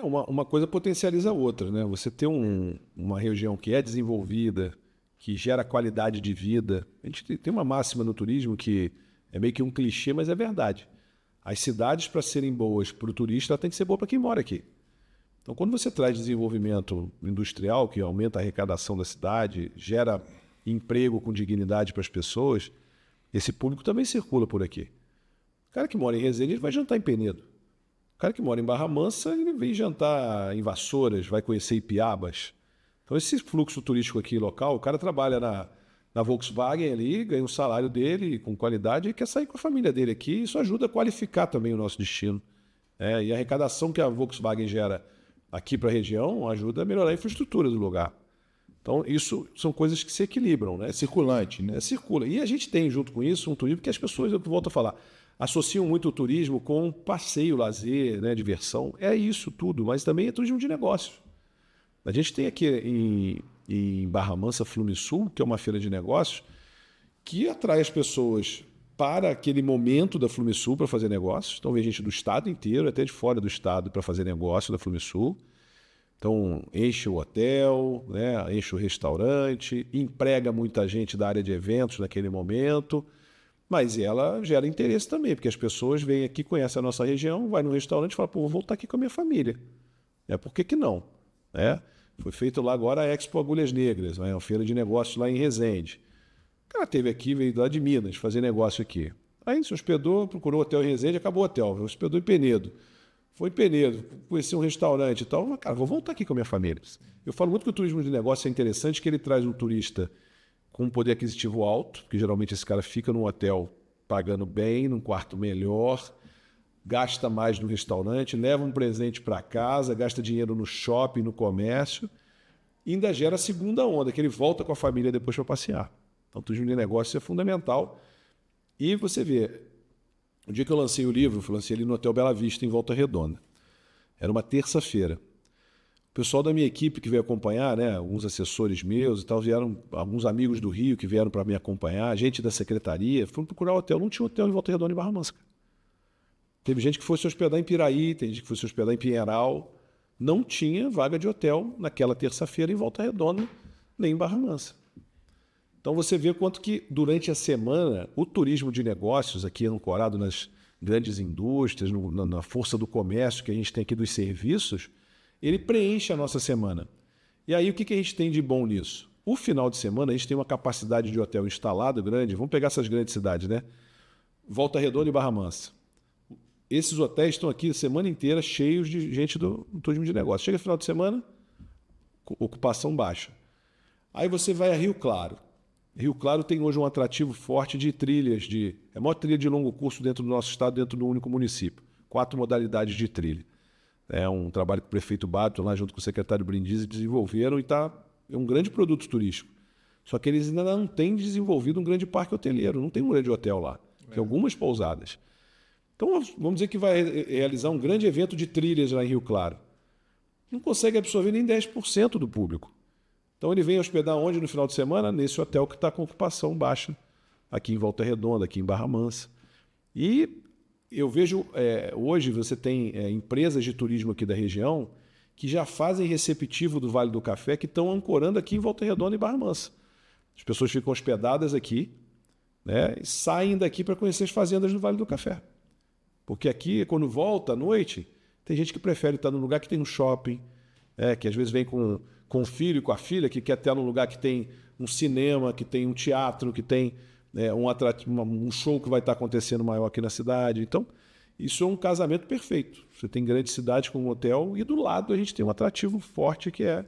Uma coisa potencializa a outra, né? Você ter uma região que é desenvolvida, que gera qualidade de vida. A gente tem uma máxima no turismo que é meio que um clichê, mas é verdade. As cidades, para serem boas para o turista, tem que ser boa para quem mora aqui. Então, quando você traz desenvolvimento industrial, que aumenta a arrecadação da cidade, gera emprego com dignidade para as pessoas, esse público também circula por aqui. O cara que mora em Resende, ele vai jantar em Penedo. O cara que mora em Barra Mansa, ele vem jantar em Vassouras, vai conhecer Ipiabas. Então, esse fluxo turístico aqui local, o cara trabalha na Volkswagen ali, ganha um salário dele com qualidade e quer sair com a família dele aqui. Isso ajuda a qualificar também o nosso destino. E a arrecadação que a Volkswagen gera aqui para a região ajuda a melhorar a infraestrutura do lugar. Então, isso são coisas que se equilibram, né? Circulante, né? Circula. E a gente tem, junto com isso, um turismo que as pessoas, eu volto a falar, associam muito o turismo com passeio, lazer, né, diversão. É isso tudo, mas também é turismo de negócios. A gente tem aqui em Barra Mansa, Flumisul, que é uma feira de negócios, que atrai as pessoas para aquele momento da Flumisul para fazer negócios. Então, vem gente do estado inteiro, até de fora do estado, para fazer negócio da Flumisul. Então, enche o hotel, né, enche o restaurante, emprega muita gente da área de eventos naquele momento, mas ela gera interesse também, porque as pessoas vêm aqui, conhecem a nossa região, vai no restaurante e fala, pô, vou voltar aqui com a minha família. Por que não? Foi feito lá agora a Expo Agulhas Negras, uma feira de negócios lá em Resende. O cara esteve aqui, veio lá de Minas fazer negócio aqui. Aí se hospedou, procurou hotel em Resende, acabou o hotel, hospedou em Penedo. Foi em Penedo, conheci um restaurante e tal. Mas, cara, vou voltar aqui com a minha família. Eu falo muito que o turismo de negócio é interessante, que ele traz um turista com um poder aquisitivo alto, que geralmente esse cara fica num hotel pagando bem, num quarto melhor, gasta mais no restaurante, leva um presente para casa, gasta dinheiro no shopping, no comércio, e ainda gera a segunda onda, que ele volta com a família depois para passear. Então, o turismo de negócio é fundamental. E você vê, o dia que eu lancei o livro, eu lancei ele no Hotel Bela Vista, em Volta Redonda. Era uma terça-feira. O pessoal da minha equipe que veio acompanhar, né, alguns assessores meus e tal, vieram, alguns amigos do Rio que vieram para me acompanhar, gente da secretaria, foram procurar hotel. Não tinha hotel em Volta Redonda, em Barra Mansa. Teve gente que foi se hospedar em Piraí, tem gente que foi se hospedar em Pinheiral. Não tinha vaga de hotel naquela terça-feira em Volta Redonda, nem em Barra Mansa. Então você vê quanto que durante a semana o turismo de negócios aqui ancorado nas grandes indústrias, na força do comércio que a gente tem aqui dos serviços, ele preenche a nossa semana. E aí o que a gente tem de bom nisso? O final de semana a gente tem uma capacidade de hotel instalado grande, vamos pegar essas grandes cidades, né? Volta Redonda e Barra Mansa. Esses hotéis estão aqui a semana inteira cheios de gente do turismo de negócio. Chega final de semana, ocupação baixa. Aí você vai a Rio Claro. Rio Claro tem hoje um atrativo forte de trilhas, é a maior trilha de longo curso dentro do nosso estado, dentro de um único município. 4 modalidades de trilha. É um trabalho que o prefeito Bato, lá junto com o secretário Brindisi, desenvolveram e é um grande produto turístico. Só que eles ainda não têm desenvolvido um grande parque hoteleiro, não tem um grande hotel lá, tem algumas pousadas. Então, vamos dizer que vai realizar um grande evento de trilhas lá em Rio Claro. não consegue absorver nem 10% do público. Então ele vem hospedar onde no final de semana? Nesse hotel que está com ocupação baixa, aqui em Volta Redonda, aqui em Barra Mansa. E eu vejo, hoje você tem empresas de turismo aqui da região que já fazem receptivo do Vale do Café, que estão ancorando aqui em Volta Redonda e Barra Mansa. As pessoas ficam hospedadas aqui, né, e saem daqui para conhecer as fazendas do Vale do Café. Porque aqui, quando volta à noite, tem gente que prefere estar num lugar que tem um shopping, que às vezes vem com o filho e com a filha, que quer estar num lugar que tem um cinema, que tem um teatro, que tem um show que vai estar acontecendo maior aqui na cidade. Então, isso é um casamento perfeito. Você tem grandes cidades com um hotel e do lado a gente tem um atrativo forte que é,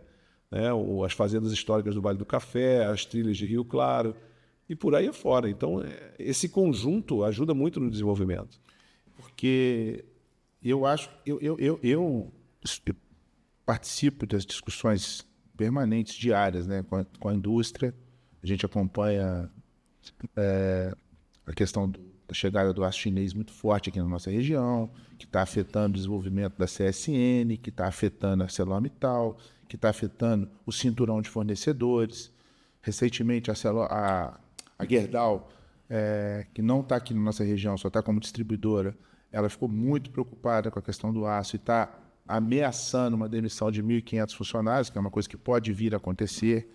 né, as fazendas históricas do Vale do Café, as trilhas de Rio Claro e por aí afora. Então, esse conjunto ajuda muito no desenvolvimento. Porque eu acho, eu participo das discussões permanentes, diárias, né, com a indústria. A gente acompanha a questão da chegada do aço chinês muito forte aqui na nossa região, que está afetando o desenvolvimento da CSN, que está afetando a ArcelorMittal, que está afetando o cinturão de fornecedores. Recentemente, a Gerdau, que não está aqui na nossa região, só está como distribuidora, ela ficou muito preocupada com a questão do aço e está ameaçando uma demissão de 1.500 funcionários, que é uma coisa que pode vir a acontecer.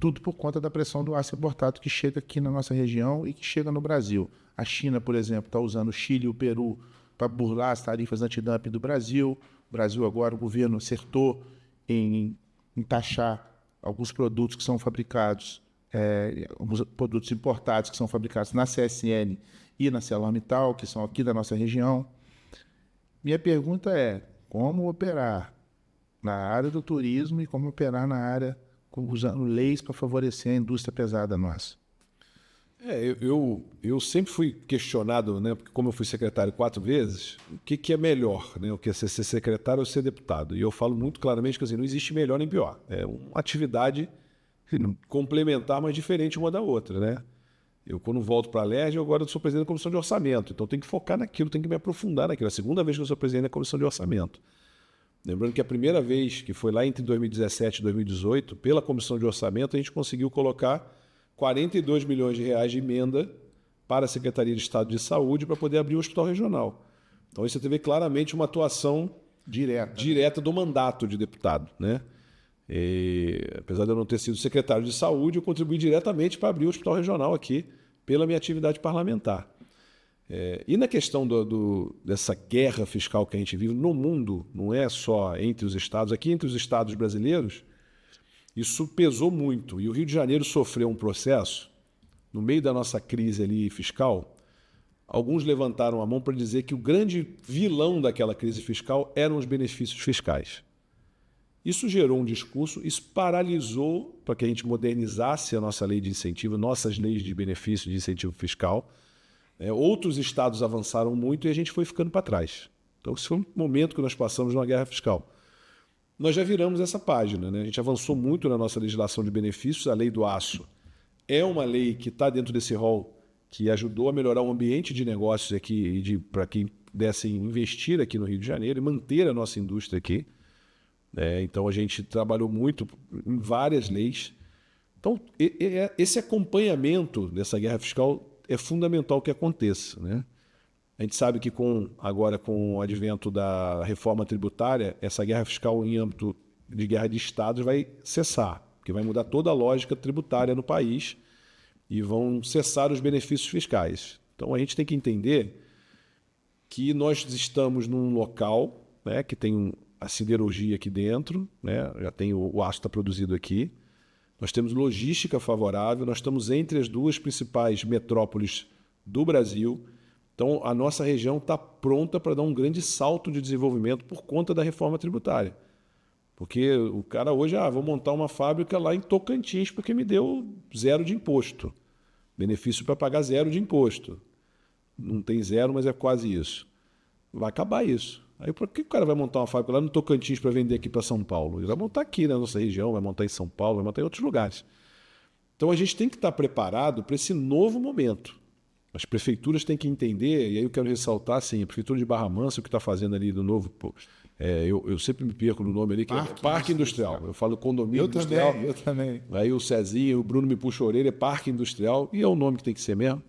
Tudo por conta da pressão do aço importado que chega aqui na nossa região e que chega no Brasil. A China, por exemplo, está usando o Chile e o Peru para burlar as tarifas antidumping do Brasil. O Brasil agora, o governo acertou em taxar alguns produtos que são fabricados, alguns produtos importados que são fabricados na CSN e na ArcelorMittal, que são aqui da nossa região. Minha pergunta é, como operar na área do turismo e como operar na área usando leis para favorecer a indústria pesada nossa? Eu sempre fui questionado, né, porque como eu fui secretário 4 vezes, o que é melhor, né, o que é ser secretário ou ser deputado. E eu falo muito claramente que assim, não existe melhor nem pior. É uma atividade complementar, mas diferente uma da outra, né? Eu, quando volto para a LERJ, agora eu sou presidente da Comissão de Orçamento, então tem que focar naquilo, tem que me aprofundar naquilo. É a segunda vez que eu sou presidente da Comissão de Orçamento. Lembrando que a primeira vez, que foi lá entre 2017 e 2018, pela Comissão de Orçamento, a gente conseguiu colocar 42 milhões de reais de emenda para a Secretaria de Estado de Saúde para poder abrir o hospital regional. Então, isso você vê claramente uma atuação direta do mandato de deputado, né? Apesar de eu não ter sido secretário de saúde, eu contribuí diretamente para abrir o hospital regional aqui pela minha atividade parlamentar. E na questão dessa guerra fiscal que a gente vive no mundo, não é só entre os estados, aqui entre os estados brasileiros, isso pesou muito. E o Rio de Janeiro sofreu um processo, no meio da nossa crise ali fiscal, alguns levantaram a mão para dizer que o grande vilão daquela crise fiscal eram os benefícios fiscais. Isso gerou um discurso, isso paralisou para que a gente modernizasse a nossa lei de incentivo, nossas leis de benefício de incentivo fiscal. Outros estados avançaram muito e a gente foi ficando para trás. Então, esse foi um momento que nós passamos numa guerra fiscal. Nós já viramos essa página, né? A gente avançou muito na nossa legislação de benefícios. A lei do aço é uma lei que está dentro desse rol, que ajudou a melhorar o ambiente de negócios aqui para quem pudesse investir aqui no Rio de Janeiro e manter a nossa indústria aqui. Então, a gente trabalhou muito em várias leis. Então, esse acompanhamento dessa guerra fiscal é fundamental que aconteça, né? A gente sabe que agora com o advento da reforma tributária, essa guerra fiscal em âmbito de guerra de estados vai cessar, porque vai mudar toda a lógica tributária no país e vão cessar os benefícios fiscais. Então, a gente tem que entender que nós estamos num local, né, que tem a siderurgia aqui dentro, né, já tem o aço está produzido aqui. Nós temos logística favorável, nós estamos entre as duas principais metrópoles do Brasil. Então, a nossa região está pronta para dar um grande salto de desenvolvimento por conta da reforma tributária. Porque o cara hoje, vou montar uma fábrica lá em Tocantins porque me deu 0 de imposto. Benefício para pagar 0 de imposto. Não tem 0, mas é quase isso. Vai acabar isso. Aí por que o cara vai montar uma fábrica lá no Tocantins para vender aqui para São Paulo? Ele vai montar aqui na nossa região, vai montar em São Paulo, vai montar em outros lugares. Então a gente tem que estar preparado para esse novo momento. As prefeituras têm que entender, e aí eu quero ressaltar assim, a Prefeitura de Barra Mansa, o que está fazendo ali do novo Eu sempre me perco no nome ali, que é Parque Industrial. Eu falo condomínio industrial. Eu também. Aí o Cezinho, o Bruno me puxa a orelha, é Parque Industrial, e é o nome que tem que ser mesmo.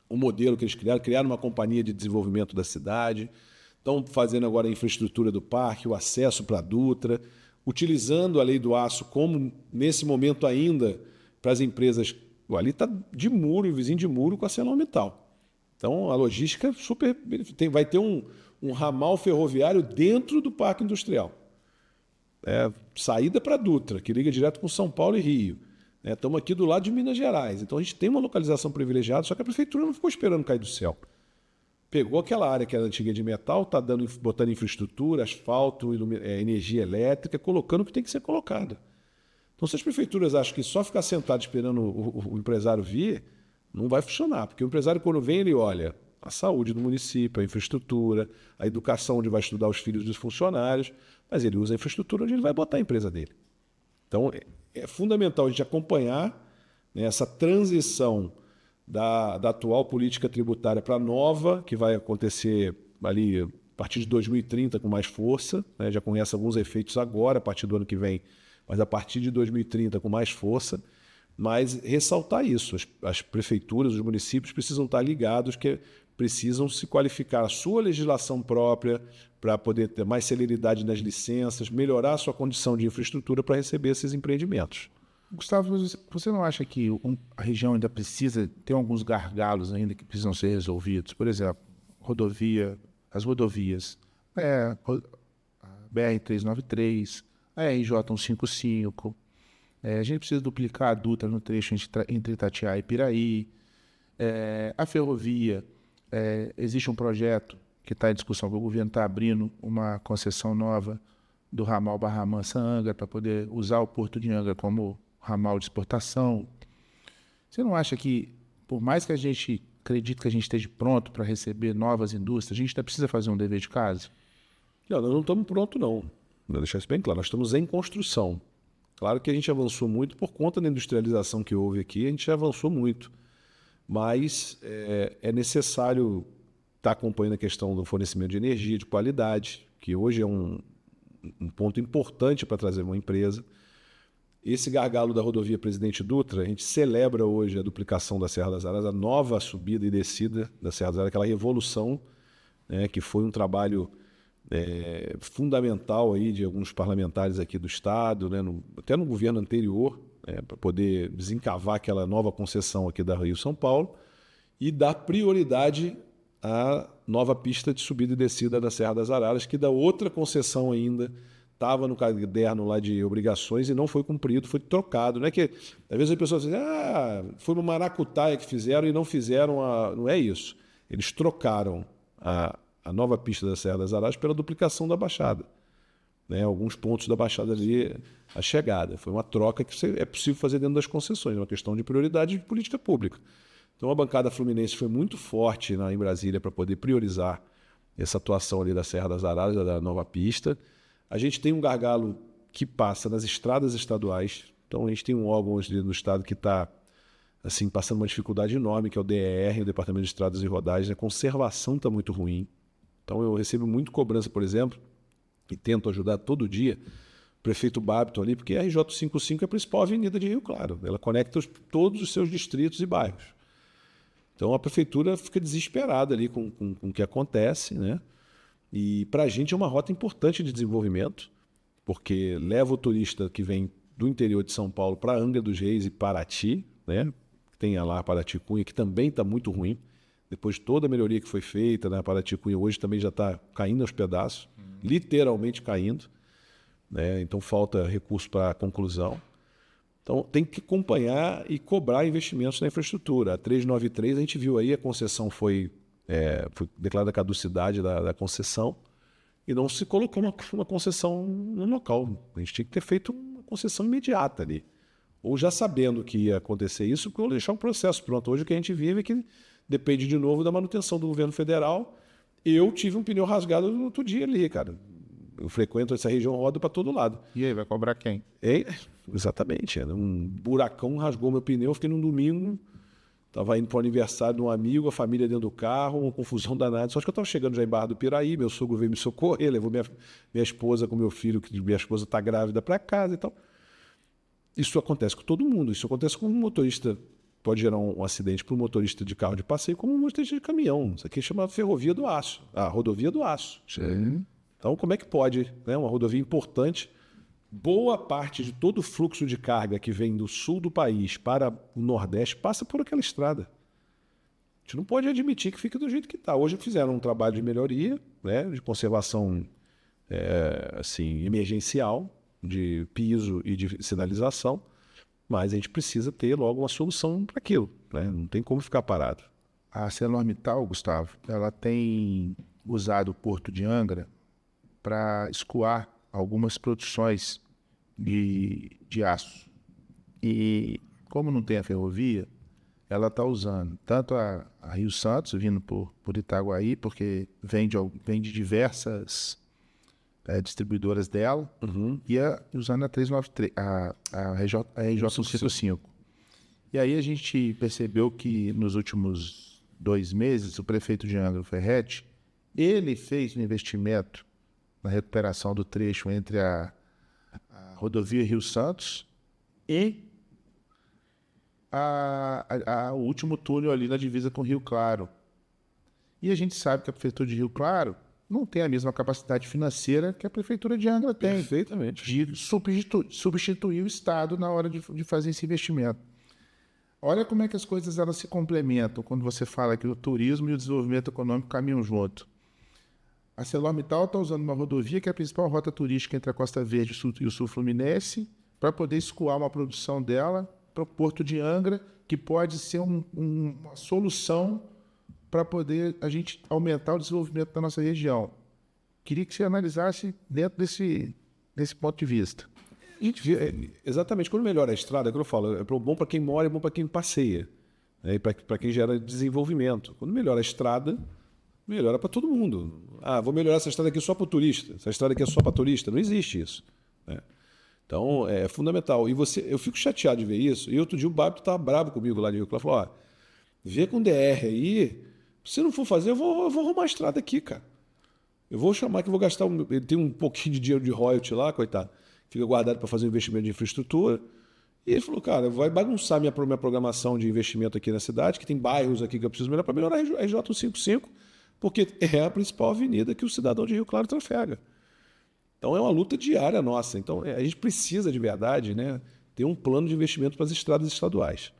O modelo que eles criaram uma companhia de desenvolvimento da cidade, estão fazendo agora a infraestrutura do parque, o acesso para a Dutra, utilizando a lei do aço como, nesse momento ainda, para as empresas. Ali está de muro, vizinho de muro com a ArcelorMittal. Então, a logística super vai ter um ramal ferroviário dentro do Parque Industrial. Saída para a Dutra, que liga direto com São Paulo e Rio. Estamos aqui do lado de Minas Gerais. Então, a gente tem uma localização privilegiada, só que a prefeitura não ficou esperando cair do céu. Pegou aquela área que era antiga de metal, está botando infraestrutura, asfalto, energia elétrica, colocando o que tem que ser colocado. Então, se as prefeituras acham que só ficar sentado esperando o empresário vir, não vai funcionar. Porque o empresário, quando vem, ele olha a saúde do município, a infraestrutura, a educação onde vai estudar os filhos dos funcionários, mas ele usa a infraestrutura onde ele vai botar a empresa dele. Então, é fundamental a gente acompanhar, né, essa transição da atual política tributária para a nova, que vai acontecer ali a partir de 2030 com mais força, né, já conhece alguns efeitos agora, a partir do ano que vem, mas a partir de 2030 com mais força, mas ressaltar isso, as prefeituras, os municípios precisam estar ligados, que precisam se qualificar a sua legislação própria para poder ter mais celeridade nas licenças, melhorar a sua condição de infraestrutura para receber esses empreendimentos. Gustavo, você não acha que a região ainda precisa ter alguns gargalos ainda que precisam ser resolvidos? Por exemplo, as rodovias, a BR-393, a RJ 155, a gente precisa duplicar a Dutra no trecho entre Itatiaia e Piraí, a ferrovia, existe um projeto que está em discussão, que o governo está abrindo uma concessão nova do ramal Barra Mansa-Angra para poder usar o Porto de Angra como ramal de exportação. Você não acha que, por mais que a gente acredite que a gente esteja pronto para receber novas indústrias, a gente ainda precisa fazer um dever de casa? Não, nós não estamos prontos, não. Vou deixar isso bem claro. Nós estamos em construção. Claro que a gente avançou muito por conta da industrialização que houve aqui, a gente já avançou muito. Mas é necessário estar acompanhando a questão do fornecimento de energia de qualidade, que hoje é um ponto importante para trazer uma empresa. Esse gargalo da rodovia Presidente Dutra, a gente celebra hoje a duplicação da Serra das Araras, a nova subida e descida da Serra das Araras, aquela revolução, né, que foi um trabalho fundamental aí de alguns parlamentares aqui do Estado, né, até no governo anterior, para poder desencavar aquela nova concessão aqui da Rio-São Paulo e dar prioridade à nova pista de subida e descida da Serra das Araras, que da outra concessão ainda estava no caderno lá de obrigações e não foi cumprido, foi trocado. Não é que, às vezes as pessoas dizem, foi uma maracutaia que fizeram e não fizeram Não é isso. Eles trocaram a nova pista da Serra das Araras pela duplicação da Baixada. Né? Alguns pontos da Baixada ali, a chegada. Foi uma troca que é possível fazer dentro das concessões, é uma questão de prioridade de política pública. Então a bancada fluminense foi muito forte em Brasília para poder priorizar essa atuação ali da Serra das Araras, da nova pista. A gente tem um gargalo que passa nas estradas estaduais. Então, a gente tem um órgão hoje no estado que está assim, passando uma dificuldade enorme, que é o DER, o Departamento de Estradas e Rodagens. A conservação está muito ruim. Então, eu recebo muito cobrança, por exemplo, e tento ajudar todo dia o prefeito Babiton ali, porque a RJ 55 é a principal avenida de Rio Claro. Ela conecta todos os seus distritos e bairros. Então, a prefeitura fica desesperada ali com o que acontece, né? E para a gente é uma rota importante de desenvolvimento, porque leva o turista que vem do interior de São Paulo para Angra dos Reis e Paraty, né? Tem lá a Paraty-Cunha, que também está muito ruim. Depois de toda a melhoria que foi feita, né? A Paraty-Cunha hoje também já está caindo aos pedaços, literalmente caindo, né? Então falta recurso para a conclusão. Então tem que acompanhar e cobrar investimentos na infraestrutura. A 393, a gente viu aí, a concessão foi declarada a caducidade da concessão e não se colocou uma concessão no local. A gente tinha que ter feito uma concessão imediata ali. Ou já sabendo que ia acontecer isso, ou deixar um processo pronto. Hoje o que a gente vive é que depende de novo da manutenção do governo federal. Eu tive um pneu rasgado no outro dia ali, cara. Eu frequento essa região, rodo para todo lado. E aí, vai cobrar quem? Exatamente. Um buracão rasgou meu pneu, eu fiquei num domingo Estava indo para o aniversário de um amigo, a família dentro do carro, uma confusão danada. Só que eu estava chegando já em Barra do Piraí, meu sogro veio me socorrer, levou minha esposa com meu filho, que minha esposa está grávida, para casa e tal. Isso acontece com todo mundo. Isso acontece com um motorista. Pode gerar um acidente para um motorista de carro de passeio, como um motorista de caminhão. Isso aqui chama Ferrovia do Aço, a Rodovia do Aço. Sim. Então, como é que pode, né, uma rodovia importante, boa parte de todo o fluxo de carga que vem do sul do país para o Nordeste passa por aquela estrada. A gente não pode admitir que fique do jeito que está. Hoje fizeram um trabalho de melhoria, né, de conservação assim, emergencial, de piso e de sinalização, mas a gente precisa ter logo uma solução para aquilo, né? Não tem como ficar parado. A ArcelorMittal, Gustavo, ela tem usado o Porto de Angra para escoar algumas produções de aço. E como não tem a ferrovia, ela está usando tanto a Rio Santos, vindo por Itaguaí, porque vem de diversas distribuidoras dela, e usando a 393, a RJ 155. E aí a gente percebeu que nos últimos 2 meses, o prefeito de Angra, o Ferretti, ele fez um investimento na recuperação do trecho entre a rodovia Rio Santos e o último túnel ali na divisa com Rio Claro. E a gente sabe que a prefeitura de Rio Claro não tem a mesma capacidade financeira que a prefeitura de Angra tem. Perfeitamente. De substituir o Estado na hora de fazer esse investimento. Olha como é que as coisas elas se complementam quando você fala que o turismo e o desenvolvimento econômico caminham junto. A ArcelorMittal está usando uma rodovia que é a principal rota turística entre a Costa Verde e o Sul Fluminense para poder escoar uma produção dela para o Porto de Angra, que pode ser uma solução para poder a gente aumentar o desenvolvimento da nossa região. Queria que você analisasse dentro desse ponto de vista. A gente vê, exatamente, quando melhora a estrada, é o que eu falo, é bom para quem mora, é bom para quem passeia, né, e para quem gera desenvolvimento. Quando melhora a estrada, melhora para todo mundo. Ah, vou melhorar essa estrada aqui só para o turista, essa estrada aqui é só para turista. Não existe isso, né? Então, é fundamental. E eu fico chateado de ver isso. E outro dia o Bárbaro estava bravo comigo lá de Rio Claro. Falou, ó, vê com DR aí, se não for fazer, eu vou arrumar a estrada aqui, cara. Eu vou chamar que eu vou gastar... Ele tem um pouquinho de dinheiro de royalty lá, coitado. Fica guardado para fazer um investimento de infraestrutura. E ele falou, cara, vai bagunçar minha programação de investimento aqui na cidade, que tem bairros aqui que eu preciso melhorar para melhorar a RJ 155, porque é a principal avenida que o cidadão de Rio Claro trafega. Então é uma luta diária nossa. Então a gente precisa de verdade, né, ter um plano de investimento para as estradas estaduais.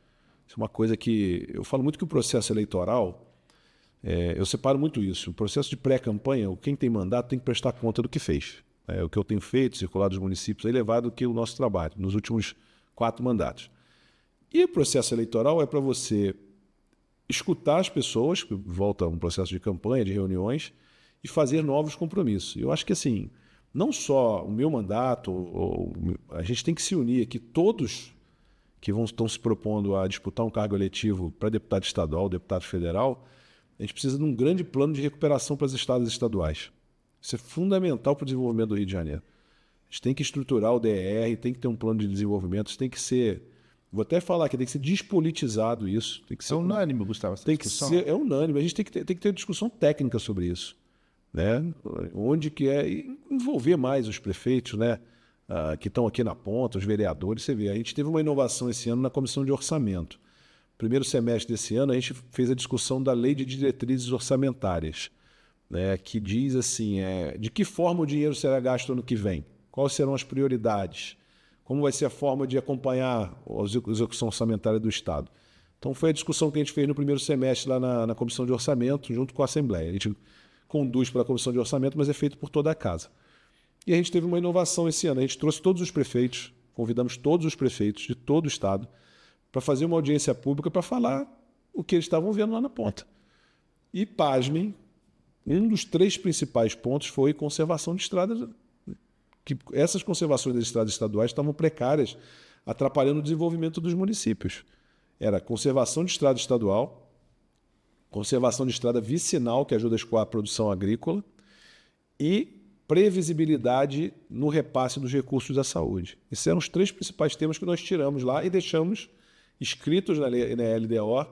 Isso é uma coisa que eu falo muito que o processo eleitoral, eu separo muito isso. O processo de pré-campanha, quem tem mandato tem que prestar conta do que fez. O que eu tenho feito, circular dos municípios, é elevado que o nosso trabalho nos últimos 4 mandatos. E o processo eleitoral é para você escutar as pessoas, que volta a um processo de campanha, de reuniões, e fazer novos compromissos. Eu acho que assim, não só o meu mandato, a gente tem que se unir aqui, todos que estão se propondo a disputar um cargo eletivo para deputado estadual, deputado federal, a gente precisa de um grande plano de recuperação para as estradas estaduais. Isso é fundamental para o desenvolvimento do Rio de Janeiro. A gente tem que estruturar o DR, tem que ter um plano de desenvolvimento, isso tem que ser... Vou até falar que tem que ser despolitizado isso. Tem que ser unânime, Gustavo, essa discussão. Tem que ser unânime. A gente tem que ter discussão técnica sobre isso, né? Onde que envolver mais os prefeitos, né? Que estão aqui na ponta, os vereadores. Você vê, a gente teve uma inovação esse ano na Comissão de Orçamento. Primeiro semestre desse ano, a gente fez a discussão da Lei de Diretrizes Orçamentárias, né? Que diz assim, de que forma o dinheiro será gasto ano que vem? Quais serão as prioridades? Como vai ser a forma de acompanhar a execução orçamentária do Estado? Então, foi a discussão que a gente fez no primeiro semestre lá na Comissão de Orçamento, junto com a Assembleia. A gente conduz para a Comissão de Orçamento, mas é feito por toda a casa. E a gente teve uma inovação esse ano. A gente trouxe todos os prefeitos, convidamos todos os prefeitos de todo o Estado para fazer uma audiência pública para falar o que eles estavam vendo lá na ponta. E, pasmem, um dos 3 principais pontos foi conservação de estradas, que essas conservações das estradas estaduais estavam precárias, atrapalhando o desenvolvimento dos municípios. Era conservação de estrada estadual, conservação de estrada vicinal, que ajuda a escoar a produção agrícola, e previsibilidade no repasse dos recursos da saúde. Esses eram os 3 principais temas que nós tiramos lá e deixamos escritos na LDO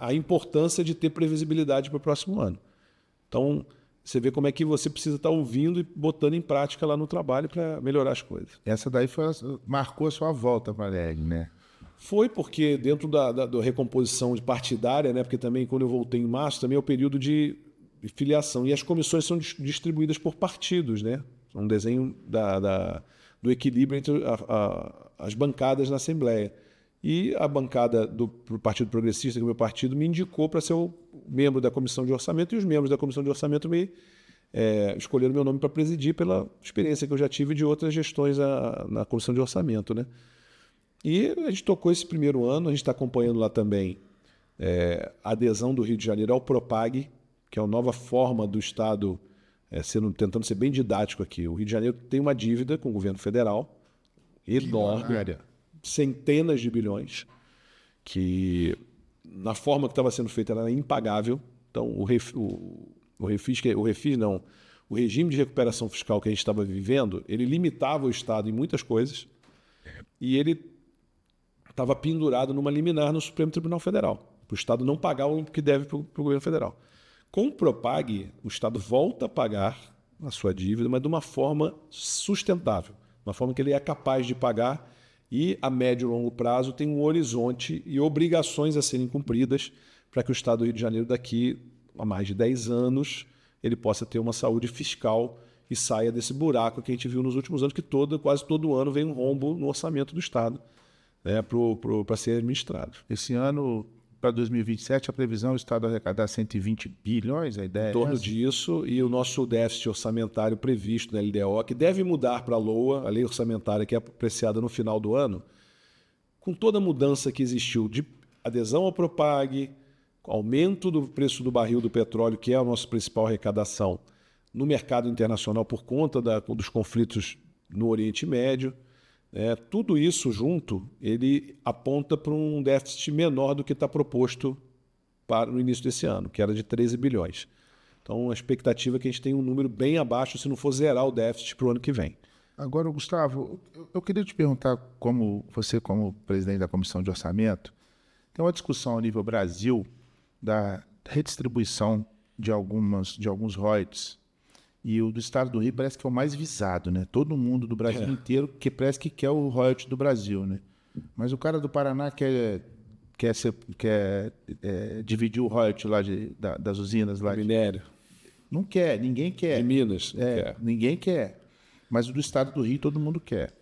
a importância de ter previsibilidade para o próximo ano. Então, você vê como é que você precisa estar ouvindo e botando em prática lá no trabalho para melhorar as coisas. Essa daí marcou a sua volta para a Aleg, né? Foi porque dentro da recomposição partidária, né, porque também quando eu voltei em março, também é o período de filiação. E as comissões são distribuídas por partidos, né? Um desenho do equilíbrio entre as bancadas na Assembleia. E a bancada do Partido Progressista, que é o meu partido, me indicou para ser o membro da Comissão de Orçamento, e os membros da Comissão de Orçamento me escolheram meu nome para presidir pela experiência que eu já tive de outras gestões na Comissão de Orçamento, né? E a gente tocou esse primeiro ano, a gente está acompanhando lá também a adesão do Rio de Janeiro ao Propag, que é uma nova forma do Estado, tentando ser bem didático aqui. O Rio de Janeiro tem uma dívida com o governo federal enorme, centenas de bilhões, que na forma que estava sendo feita era impagável. Então, o regime de recuperação fiscal que a gente estava vivendo, ele limitava o Estado em muitas coisas e ele estava pendurado numa liminar no Supremo Tribunal Federal, para o Estado não pagar o que deve para o governo federal. Com o Propag, o Estado volta a pagar a sua dívida, mas de uma forma sustentável, uma forma que ele é capaz de pagar e, a médio e longo prazo, tem um horizonte e obrigações a serem cumpridas para que o Estado do Rio de Janeiro, daqui a mais de 10 anos, ele possa ter uma saúde fiscal e saia desse buraco que a gente viu nos últimos anos, que quase todo ano vem um rombo no orçamento do Estado, né, para ser administrado. Esse ano, para 2027, a previsão é o Estado arrecadar 120 bilhões, a ideia em torno disso, e o nosso déficit orçamentário previsto na LDO, que deve mudar para a LOA, a lei orçamentária, que é apreciada no final do ano, com toda a mudança que existiu de adesão ao Propag, aumento do preço do barril do petróleo, que é a nossa principal arrecadação no mercado internacional por conta dos conflitos no Oriente Médio, tudo isso junto, ele aponta para um déficit menor do que está proposto no início desse ano, que era de 13 bilhões. Então, a expectativa é que a gente tenha um número bem abaixo, se não for zerar o déficit para o ano que vem. Agora, Gustavo, eu queria te perguntar, como presidente da Comissão de Orçamento, tem uma discussão a nível Brasil da redistribuição de alguns royalties. E o do Estado do Rio parece que é o mais visado, né? Todo mundo do Brasil inteiro parece que quer o royalties do Brasil, né? Mas o cara do Paraná quer dividir o royalties lá das usinas lá. Minério. Não quer, ninguém quer. De Minas, não quer. Ninguém quer. Mas o do Estado do Rio todo mundo quer.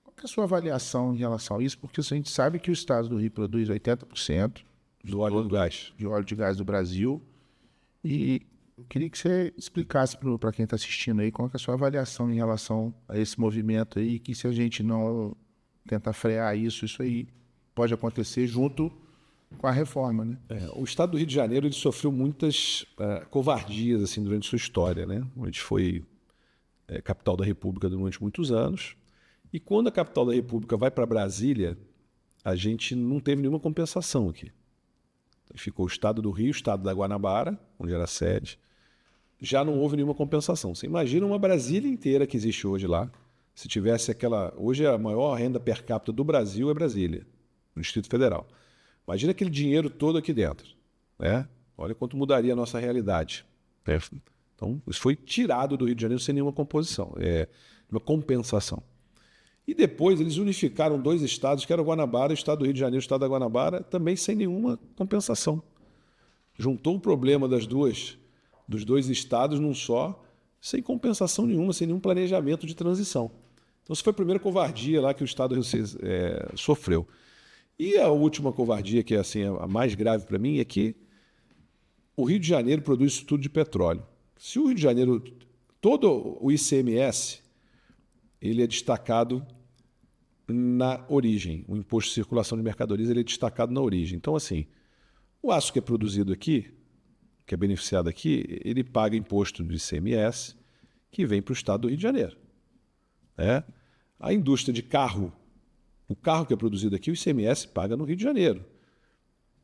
Qual que é a sua avaliação em relação a isso? Porque a gente sabe que o Estado do Rio produz 80% do óleo do gás. De óleo de gás do Brasil. E eu queria que você explicasse para quem está assistindo aí qual que é a sua avaliação em relação a esse movimento aí, que se a gente não tentar frear isso aí pode acontecer junto com a reforma, né? O Estado do Rio de Janeiro ele sofreu muitas covardias assim, durante sua história, né? A gente foi capital da República durante muitos anos, e quando a capital da República vai para Brasília, a gente não teve nenhuma compensação aqui. Ficou o Estado do Rio, o Estado da Guanabara, onde era a sede. Já não houve nenhuma compensação. Você imagina uma Brasília inteira que existe hoje lá. Se tivesse aquela... Hoje a maior renda per capita do Brasil é Brasília, no Distrito Federal. Imagina aquele dinheiro todo aqui dentro, né? Olha quanto mudaria a nossa realidade. Então, isso foi tirado do Rio de Janeiro sem nenhuma uma compensação. E depois eles unificaram 2 estados, que era o Guanabara, o Estado do Rio de Janeiro, o Estado da Guanabara, também sem nenhuma compensação. Juntou o problema dos 2 estados num só, sem compensação nenhuma, sem nenhum planejamento de transição. Então, essa foi a primeira covardia lá que o Estado do Rio sofreu. E a última covardia, que é assim, a mais grave para mim, é que o Rio de Janeiro produz isso tudo de petróleo. Se o Rio de Janeiro, todo o ICMS, ele é destacado na origem. O imposto de circulação de mercadorias ele é destacado na origem. Então, assim, o aço que é produzido aqui, que é beneficiado aqui, ele paga imposto de ICMS que vem para o Estado do Rio de Janeiro. A indústria de carro, o carro que é produzido aqui, o ICMS paga no Rio de Janeiro.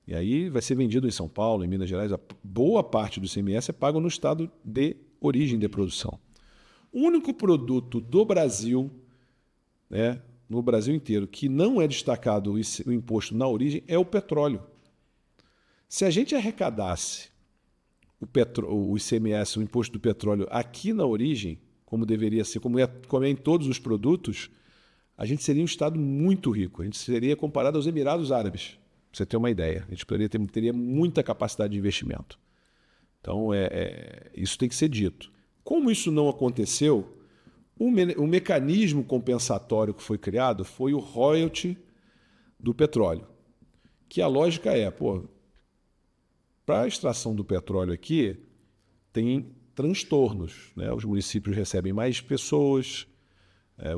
E aí vai ser vendido em São Paulo, em Minas Gerais. A boa parte do ICMS é pago no estado de origem de produção. O único produto do Brasil, no Brasil inteiro, que não é destacado o imposto na origem é o petróleo. Se a gente arrecadasse o ICMS, o imposto do petróleo, aqui na origem, como deveria ser, como é em todos os produtos, a gente seria um estado muito rico. A gente seria comparado aos Emirados Árabes, para você ter uma ideia. A gente teria muita capacidade de investimento. Então, isso tem que ser dito. Como isso não aconteceu, o mecanismo compensatório que foi criado foi o royalty do petróleo. Que a lógica para a extração do petróleo aqui, tem transtornos, né? Os municípios recebem mais pessoas,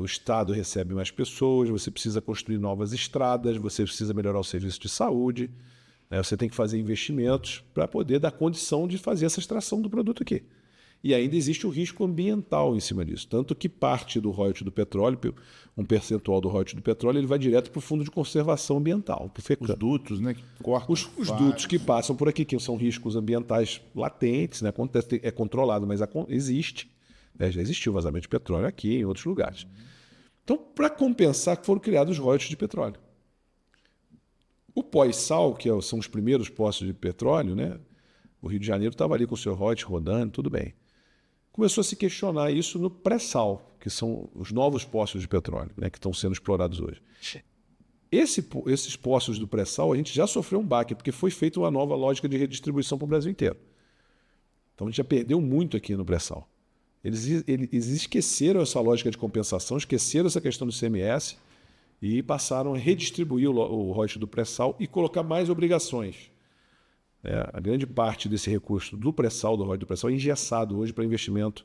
o Estado recebe mais pessoas, você precisa construir novas estradas, você precisa melhorar o serviço de saúde, né? Você tem que fazer investimentos para poder dar condição de fazer essa extração do produto aqui. E ainda existe o risco ambiental em cima disso. Tanto que parte do royalty do petróleo, um percentual do royalty do petróleo, ele vai direto para o Fundo de Conservação Ambiental, para o FECAM. Os dutos, né? Que cortam os dutos que passam por aqui, que são riscos ambientais latentes, né? Acontece, é controlado, mas existe. Né? Já existiu vazamento de petróleo aqui em outros lugares. Então, para compensar, foram criados os royalties de petróleo. O pós-sal, que são os primeiros poços de petróleo, né? O Rio de Janeiro estava ali com o seu royalties rodando, tudo bem. Começou a se questionar isso no pré-sal, que são os novos poços de petróleo, né, que estão sendo explorados hoje. Esses poços do pré-sal, a gente já sofreu um baque, porque foi feita uma nova lógica de redistribuição para o Brasil inteiro. Então a gente já perdeu muito aqui no pré-sal. Eles esqueceram essa lógica de compensação, esqueceram essa questão do ICMS e passaram a redistribuir o royalties do pré-sal e colocar mais obrigações. A grande parte desse recurso do pré-sal, do royalties do pré-sal, é engessado hoje para investimento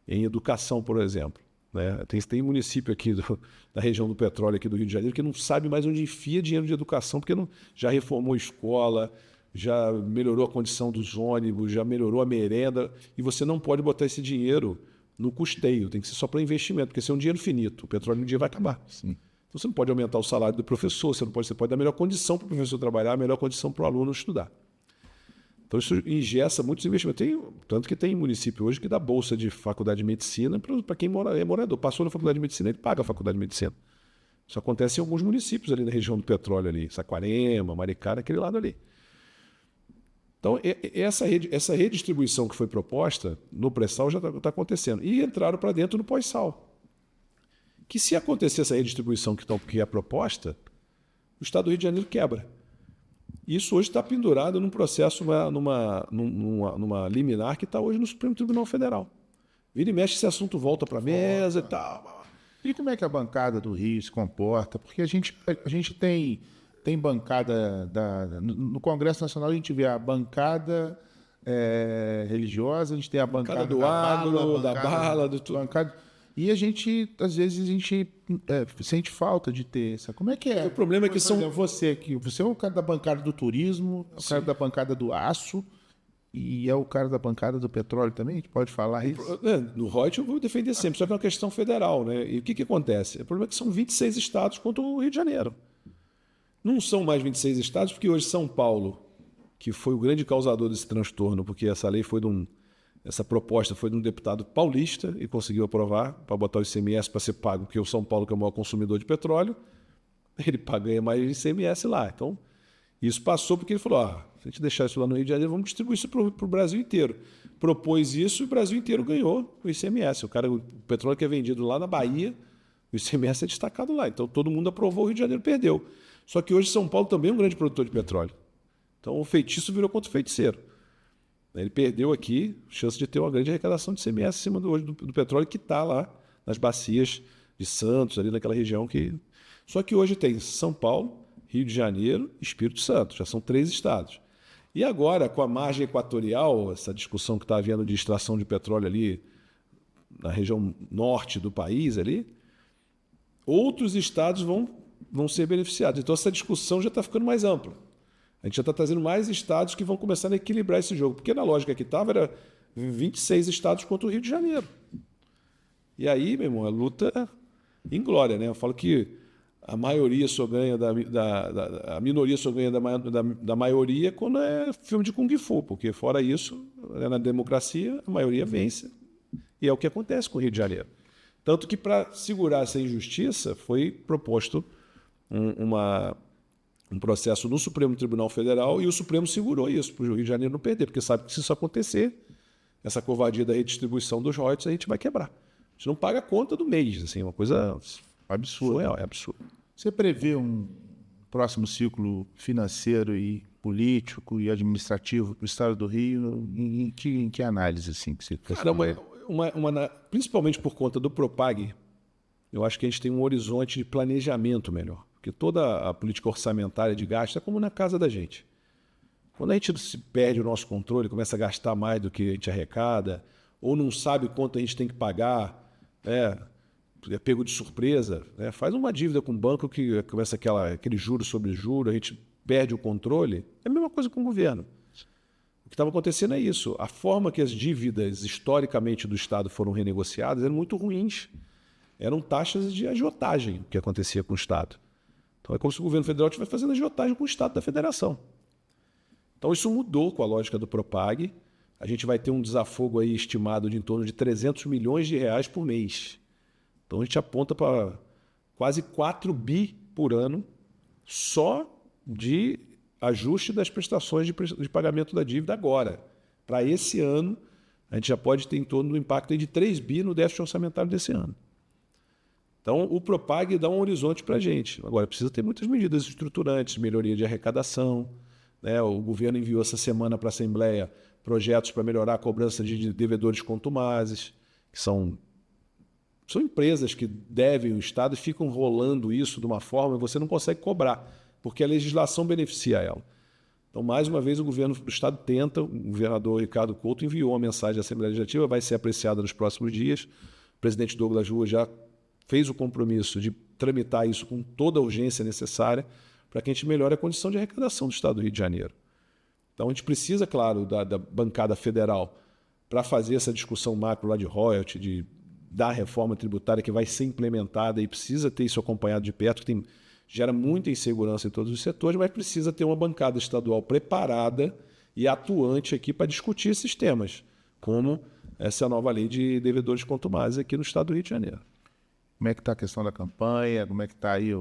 em educação, por exemplo. Né? Tem município aqui da região do petróleo, aqui do Rio de Janeiro, que não sabe mais onde enfia dinheiro de educação, porque já reformou escola, já melhorou a condição dos ônibus, já melhorou a merenda, e você não pode botar esse dinheiro no custeio, tem que ser só para investimento, porque esse é um dinheiro finito, o petróleo um dia vai acabar. Sim. Então você não pode aumentar o salário do professor, você pode dar a melhor condição para o professor trabalhar, a melhor condição para o aluno estudar. Então isso engessa muitos investimentos. Tanto que tem município hoje que dá bolsa de faculdade de medicina para quem é morador. Passou na faculdade de medicina, ele paga a faculdade de medicina. Isso acontece em alguns municípios ali na região do petróleo, ali, Saquarema, Maricá, aquele lado ali. Então, essa redistribuição que foi proposta no pré-sal já está acontecendo. E entraram para dentro no pós-sal. Que se acontecer essa redistribuição que é proposta, o Estado do Rio de Janeiro quebra. Isso hoje está pendurado num processo, numa liminar que está hoje no Supremo Tribunal Federal. Vira e mexe, esse assunto volta para a mesa e tal. E como é que a bancada do Rio se comporta? Porque a gente tem bancada no Congresso Nacional, a gente vê a bancada religiosa, a gente tem a bancada do agro, da bala, do tudo. E às vezes a gente sente falta de ter essa. Como é que é? O problema é que são... Você é o cara da bancada do turismo, é o cara da bancada do aço e é o cara da bancada do petróleo também? A gente pode falar isso? No royalties eu vou defender sempre, só que é uma questão federal, né? E o que acontece? O problema é que são 26 estados contra o Rio de Janeiro. Não são mais 26 estados, porque hoje São Paulo, que foi o grande causador desse transtorno, porque essa lei essa proposta foi de um deputado paulista e conseguiu aprovar para botar o ICMS para ser pago, porque o São Paulo, que é o maior consumidor de petróleo, ele ganha mais ICMS lá. Então, isso passou porque ele falou, se a gente deixar isso lá no Rio de Janeiro, vamos distribuir isso para o Brasil inteiro. Propôs isso e o Brasil inteiro ganhou o ICMS. O petróleo que é vendido lá na Bahia, o ICMS é destacado lá. Então, todo mundo aprovou, o Rio de Janeiro perdeu. Só que hoje São Paulo também é um grande produtor de petróleo. Então, o feitiço virou contra o feiticeiro. Ele perdeu aqui a chance de ter uma grande arrecadação de ICMS em cima do petróleo que está lá nas bacias de Santos, ali naquela região que... Só que hoje tem São Paulo, Rio de Janeiro e Espírito Santo. Já são 3 estados. E agora, com a margem equatorial, essa discussão que está havendo de extração de petróleo ali na região norte do país, ali, outros estados vão ser beneficiados. Então, essa discussão já está ficando mais ampla. A gente já está trazendo mais estados que vão começar a equilibrar esse jogo. Porque na lógica que estava, era 26 estados contra o Rio de Janeiro. E aí, meu irmão, a luta em glória, né? Eu falo que a maioria só ganha a minoria só ganha da maioria quando é filme de Kung Fu, porque fora isso, na democracia, a maioria vence. E é o que acontece com o Rio de Janeiro. Tanto que, para segurar essa injustiça, foi proposto um processo no Supremo Tribunal Federal e o Supremo segurou isso para o Rio de Janeiro não perder, porque sabe que se isso acontecer, essa covardia da redistribuição dos royalties, a gente vai quebrar. A gente não paga a conta do mês, assim, é uma coisa absurda. Surreal, é absurdo. Você prevê um próximo ciclo financeiro e político e administrativo para o Estado do Rio? Em que análise assim que você faz? Cara, principalmente por conta do Propag, eu acho que a gente tem um horizonte de planejamento melhor. Porque toda a política orçamentária de gasto é como na casa da gente. Quando a gente se perde o nosso controle, começa a gastar mais do que a gente arrecada, ou não sabe quanto a gente tem que pagar, é pego de surpresa, faz uma dívida com o banco que começa aquele juro sobre juro, a gente perde o controle, é a mesma coisa com o governo. O que estava acontecendo é isso. A forma que as dívidas historicamente do Estado foram renegociadas eram muito ruins. Eram taxas de agiotagem que acontecia com o Estado. Então é como se o governo federal estivesse fazendo agiotagem com o Estado da Federação. Então isso mudou com a lógica do Propag. A gente vai ter um desafogo aí estimado de em torno de 300 milhões de reais por mês. Então a gente aponta para quase 4 bi por ano só de ajuste das prestações de pagamento da dívida agora. Para esse ano, a gente já pode ter em torno do impacto aí de 3 bi no déficit orçamentário desse ano. Então, o Propag dá um horizonte para a gente. Agora, precisa ter muitas medidas estruturantes, melhoria de arrecadação. O governo enviou essa semana para a Assembleia projetos para melhorar a cobrança de devedores contumazes, que são empresas que devem o Estado e ficam rolando isso de uma forma que você não consegue cobrar, porque a legislação beneficia ela. Então, mais uma vez, o governo do Estado tenta, o governador Ricardo Couto enviou uma mensagem à Assembleia Legislativa, vai ser apreciada nos próximos dias. O presidente Douglas Rua já fez o compromisso de tramitar isso com toda a urgência necessária para que a gente melhore a condição de arrecadação do Estado do Rio de Janeiro. Então, a gente precisa, claro, da bancada federal para fazer essa discussão macro lá de royalty, da reforma tributária que vai ser implementada e precisa ter isso acompanhado de perto, que gera muita insegurança em todos os setores, mas precisa ter uma bancada estadual preparada e atuante aqui para discutir esses temas, como essa nova lei de devedores contumazes aqui no Estado do Rio de Janeiro. Como é que está a questão da campanha? Como é que está aí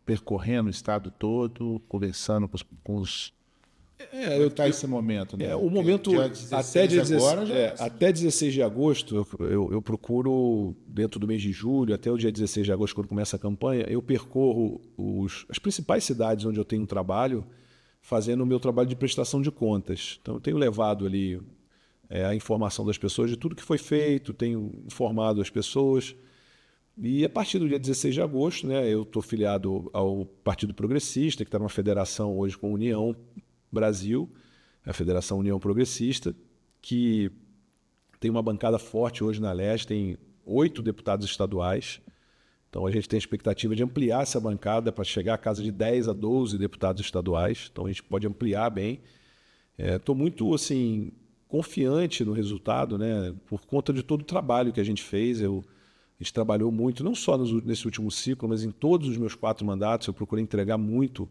percorrendo o Estado todo, conversando com os... Está esse momento, né? O momento, até 16 de agosto, eu procuro, dentro do mês de julho, até o dia 16 de agosto, quando começa a campanha, eu percorro as principais cidades onde eu tenho trabalho, fazendo o meu trabalho de prestação de contas. Então, eu tenho levado ali a informação das pessoas de tudo que foi feito, tenho informado as pessoas. E a partir do dia 16 de agosto, eu estou filiado ao Partido Progressista, que está numa federação hoje com a União Brasil, a Federação União Progressista, que tem uma bancada forte hoje na Leste, tem 8 deputados estaduais. Então a gente tem a expectativa de ampliar essa bancada para chegar à casa de 10 a 12 deputados estaduais. Então a gente pode ampliar bem. Estou muito confiante no resultado, por conta de todo o trabalho que a gente fez. A gente trabalhou muito, não só nesse último ciclo, mas em todos os meus 4 mandatos. Eu procurei entregar muito,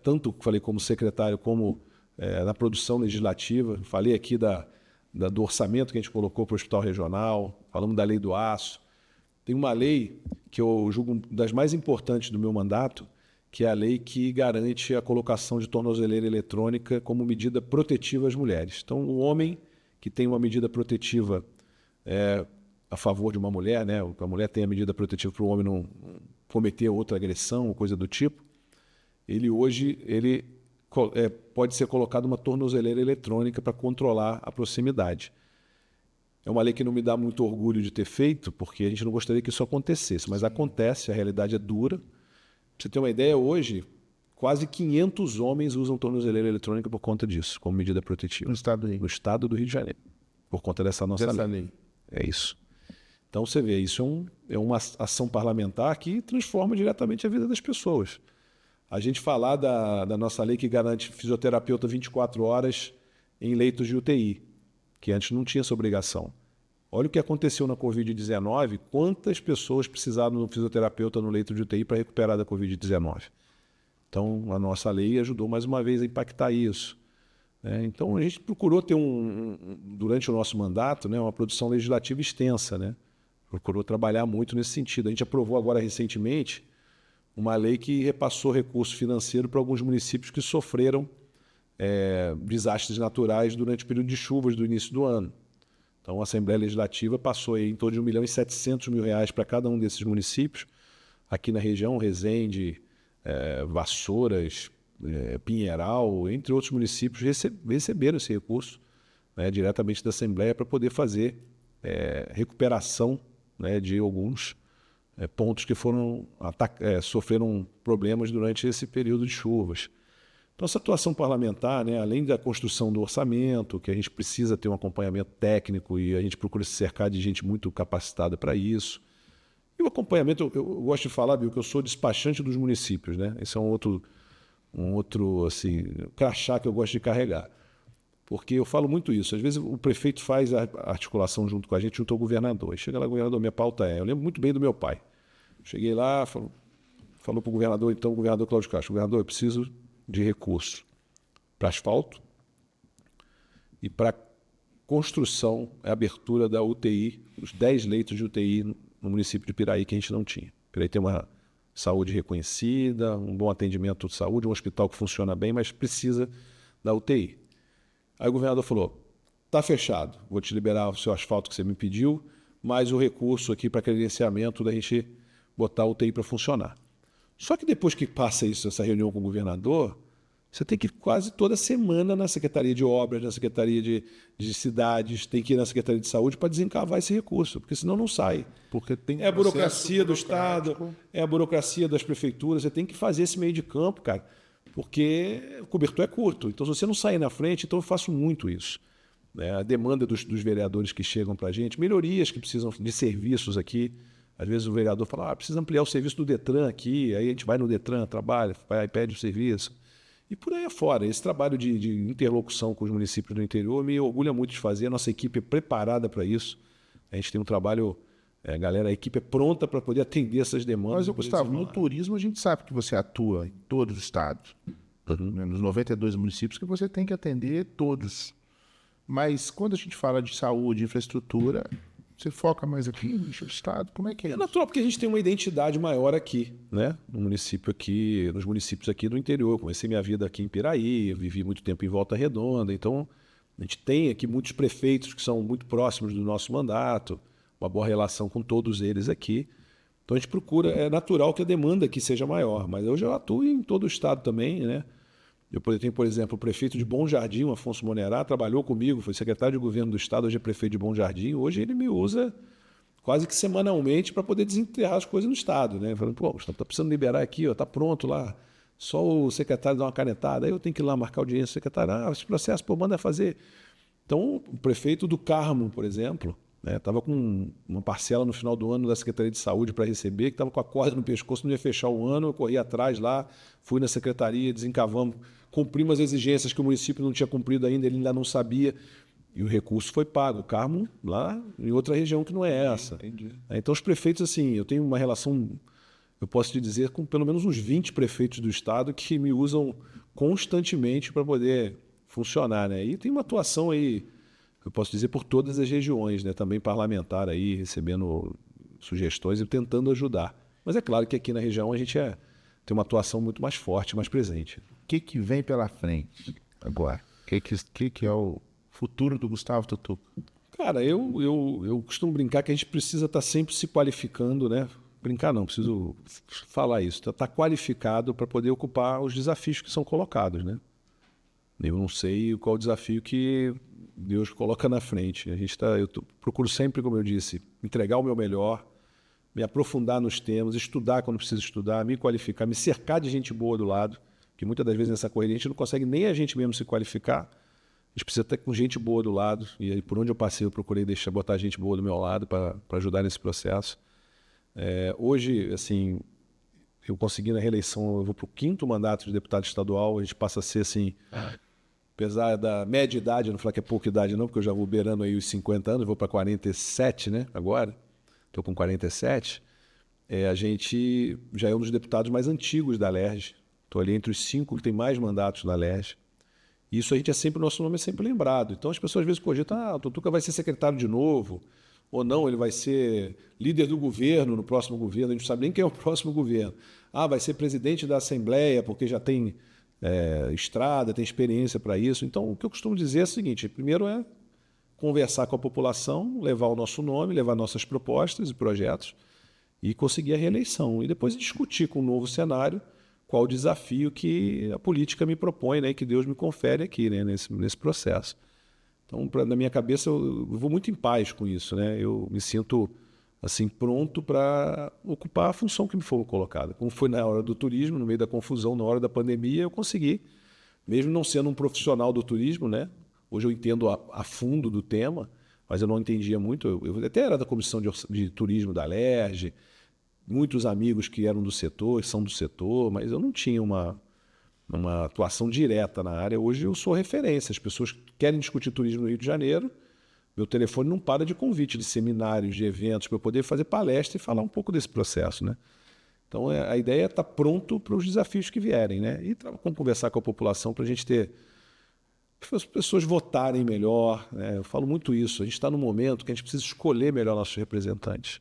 tanto falei como secretário, como na produção legislativa. Falei aqui do orçamento que a gente colocou para o Hospital Regional, falamos da Lei do Aço. Tem uma lei que eu julgo das mais importantes do meu mandato, que é a lei que garante a colocação de tornozeleira eletrônica como medida protetiva às mulheres. Então, o homem que tem uma medida protetiva a favor de uma mulher, a mulher tem a medida protetiva para o homem não cometer outra agressão ou coisa do tipo, ele pode ser colocado uma tornozeleira eletrônica para controlar a proximidade. É uma lei que não me dá muito orgulho de ter feito, porque a gente não gostaria que isso acontecesse, mas acontece, a realidade é dura. Para você ter uma ideia, hoje, quase 500 homens usam tornozeleira eletrônica por conta disso, como medida protetiva. No Estado do Rio. No Estado do Rio de Janeiro, por conta dessa nossa lei. É isso. Então, você vê, isso é uma ação parlamentar que transforma diretamente a vida das pessoas. A gente falar da nossa lei que garante fisioterapeuta 24 horas em leitos de UTI, que antes não tinha essa obrigação. Olha o que aconteceu na Covid-19, quantas pessoas precisaram de um fisioterapeuta no leito de UTI para recuperar da Covid-19. Então, a nossa lei ajudou mais uma vez a impactar isso. Então, a gente procurou ter, durante o nosso mandato, uma produção legislativa extensa. Procurou trabalhar muito nesse sentido. A gente aprovou agora recentemente uma lei que repassou recurso financeiro para alguns municípios que sofreram desastres naturais durante o período de chuvas do início do ano. Então, a Assembleia Legislativa passou aí em torno de R$ 1.700.000 para cada um desses municípios. Aqui na região, Resende, Vassouras, Pinheiral, entre outros municípios, receberam esse recurso, né, diretamente da Assembleia para poder fazer recuperação, né, de alguns pontos que sofreram problemas durante esse período de chuvas. Então, essa atuação parlamentar, né, além da construção do orçamento, que a gente precisa ter um acompanhamento técnico e a gente procura se cercar de gente muito capacitada para isso. E o acompanhamento, eu gosto de falar, Bill, que eu sou despachante dos municípios, né? Esse é um outro assim, crachá que eu gosto de carregar. Porque eu falo muito isso. Às vezes o prefeito faz a articulação junto com a gente, junto ao governador. E chega lá, governador, minha pauta eu lembro muito bem do meu pai. Cheguei lá, falou para o governador, então, o governador Cláudio Castro, governador, eu preciso de recurso para asfalto e para construção, abertura da UTI, os 10 leitos de UTI no município de Piraí, que a gente não tinha. Piraí tem uma saúde reconhecida, um bom atendimento de saúde, um hospital que funciona bem, mas precisa da UTI. Aí o governador falou, está fechado, vou te liberar o seu asfalto que você me pediu, mas o recurso aqui para credenciamento da gente botar a UTI para funcionar. Só que depois que passa essa reunião com o governador, você tem que ir quase toda semana na Secretaria de Obras, na Secretaria de Cidades, tem que ir na Secretaria de Saúde para desencavar esse recurso, porque senão não sai. Porque tem a burocracia do Estado, a burocracia das prefeituras, você tem que fazer esse meio de campo, cara, porque o cobertor é curto. Então, se você não sair na frente, então eu faço muito isso. A demanda dos vereadores que chegam para a gente, melhorias que precisam de serviços aqui. Às vezes o vereador fala, precisa ampliar o serviço do Detran aqui, aí a gente vai no Detran, trabalha, vai e pede o serviço. E por aí afora. Esse trabalho de interlocução com os municípios do interior me orgulha muito de fazer, a nossa equipe é preparada para isso. A gente tem um trabalho, a equipe é pronta para poder atender essas demandas. Mas, Gustavo, no turismo a gente sabe que você atua em todos os estados, nos 92 municípios que você tem que atender todos. Mas quando a gente fala de saúde, infraestrutura... Você foca mais aqui no estado? Como é que é isso? É natural, porque a gente tem uma identidade maior aqui, né? No município aqui, nos municípios aqui do interior. Eu comecei minha vida aqui em Piraí, vivi muito tempo em Volta Redonda. Então, a gente tem aqui muitos prefeitos que são muito próximos do nosso mandato, uma boa relação com todos eles aqui. Então, a gente procura, é natural que a demanda aqui seja maior, mas eu já atuo em todo o estado também, né? Eu tenho, por exemplo, o prefeito de Bom Jardim, o Afonso Monerá, trabalhou comigo, foi secretário de governo do estado, hoje é prefeito de Bom Jardim. Hoje ele me usa quase que semanalmente para poder desenterrar as coisas no estado, né? Falando, está precisando liberar aqui, está pronto lá. Só o secretário dá uma canetada, aí eu tenho que ir lá marcar audiência do secretário. Esse processo, manda fazer. Então, o prefeito do Carmo, por exemplo, estava com uma parcela no final do ano da Secretaria de Saúde para receber, que estava com a corda no pescoço, não ia fechar o ano, eu corri atrás lá, fui na secretaria, desencavamos, cumprimos as exigências que o município não tinha cumprido ainda, ele ainda não sabia, e o recurso foi pago. O Carmo, lá em outra região que não é essa. Entendi. Então, os prefeitos, assim, eu tenho uma relação, eu posso te dizer, com pelo menos uns 20 prefeitos do estado que me usam constantemente para poder funcionar, né? E tem uma atuação aí, eu posso dizer, por todas as regiões, né? Também parlamentar aí, recebendo sugestões e tentando ajudar. Mas é claro que aqui na região a gente tem uma atuação muito mais forte, mais presente. O que vem pela frente agora? O que é o futuro do Gustavo Tutuca? Cara, eu costumo brincar que a gente precisa estar sempre se qualificando, né? Brincar não, preciso falar isso. Estar qualificado para poder ocupar os desafios que são colocados, né? Eu não sei qual o desafio que Deus coloca na frente. Procuro sempre, como eu disse, entregar o meu melhor, me aprofundar nos temas, estudar quando preciso estudar, me qualificar, me cercar de gente boa do lado, que muitas das vezes nessa correria a gente não consegue nem a gente mesmo se qualificar. A gente precisa estar com gente boa do lado, e aí por onde eu passei eu procurei botar gente boa do meu lado para ajudar nesse processo. Hoje, assim, eu consegui na reeleição, eu vou para o 5º mandato de deputado estadual, a gente passa a ser assim... Apesar da média idade, eu não falar que é pouca idade não, porque eu já vou beirando aí os 50 anos, vou para 47, né, agora, estou com 47, a gente já é um dos deputados mais antigos da LERJ, estou ali entre os 5 que tem mais mandatos na LERJ, e isso a gente o nosso nome é sempre lembrado. Então as pessoas às vezes cogitam, o Tutuca vai ser secretário de novo, ou não, ele vai ser líder do governo no próximo governo, a gente não sabe nem quem é o próximo governo. Vai ser presidente da Assembleia, porque já tem estrada, tem experiência para isso. Então, o que eu costumo dizer é o seguinte, primeiro é conversar com a população, levar o nosso nome, levar nossas propostas e projetos e conseguir a reeleição. E depois discutir com um novo cenário qual o desafio que a política me propõe, né, e que Deus me confere aqui, né, nesse processo. Então, na minha cabeça, eu vou muito em paz com isso, né? Eu me sinto assim pronto para ocupar a função que me foi colocada. Como foi na hora do turismo, no meio da confusão, na hora da pandemia, eu consegui, mesmo não sendo um profissional do turismo, né? Hoje eu entendo a fundo do tema, mas eu não entendia muito. Eu até era da comissão de turismo da Alerj, muitos amigos que eram do setor, são do setor, mas eu não tinha uma atuação direta na área. Hoje eu sou referência. As pessoas querem discutir turismo no Rio de Janeiro, meu telefone não para de convite de seminários, de eventos, para eu poder fazer palestra e falar um pouco desse processo, né? Então a ideia é estar pronto para os desafios que vierem, né? E conversar com a população para a gente ter as pessoas votarem melhor, né? Eu falo muito isso. A gente está num momento que a gente precisa escolher melhor nossos representantes.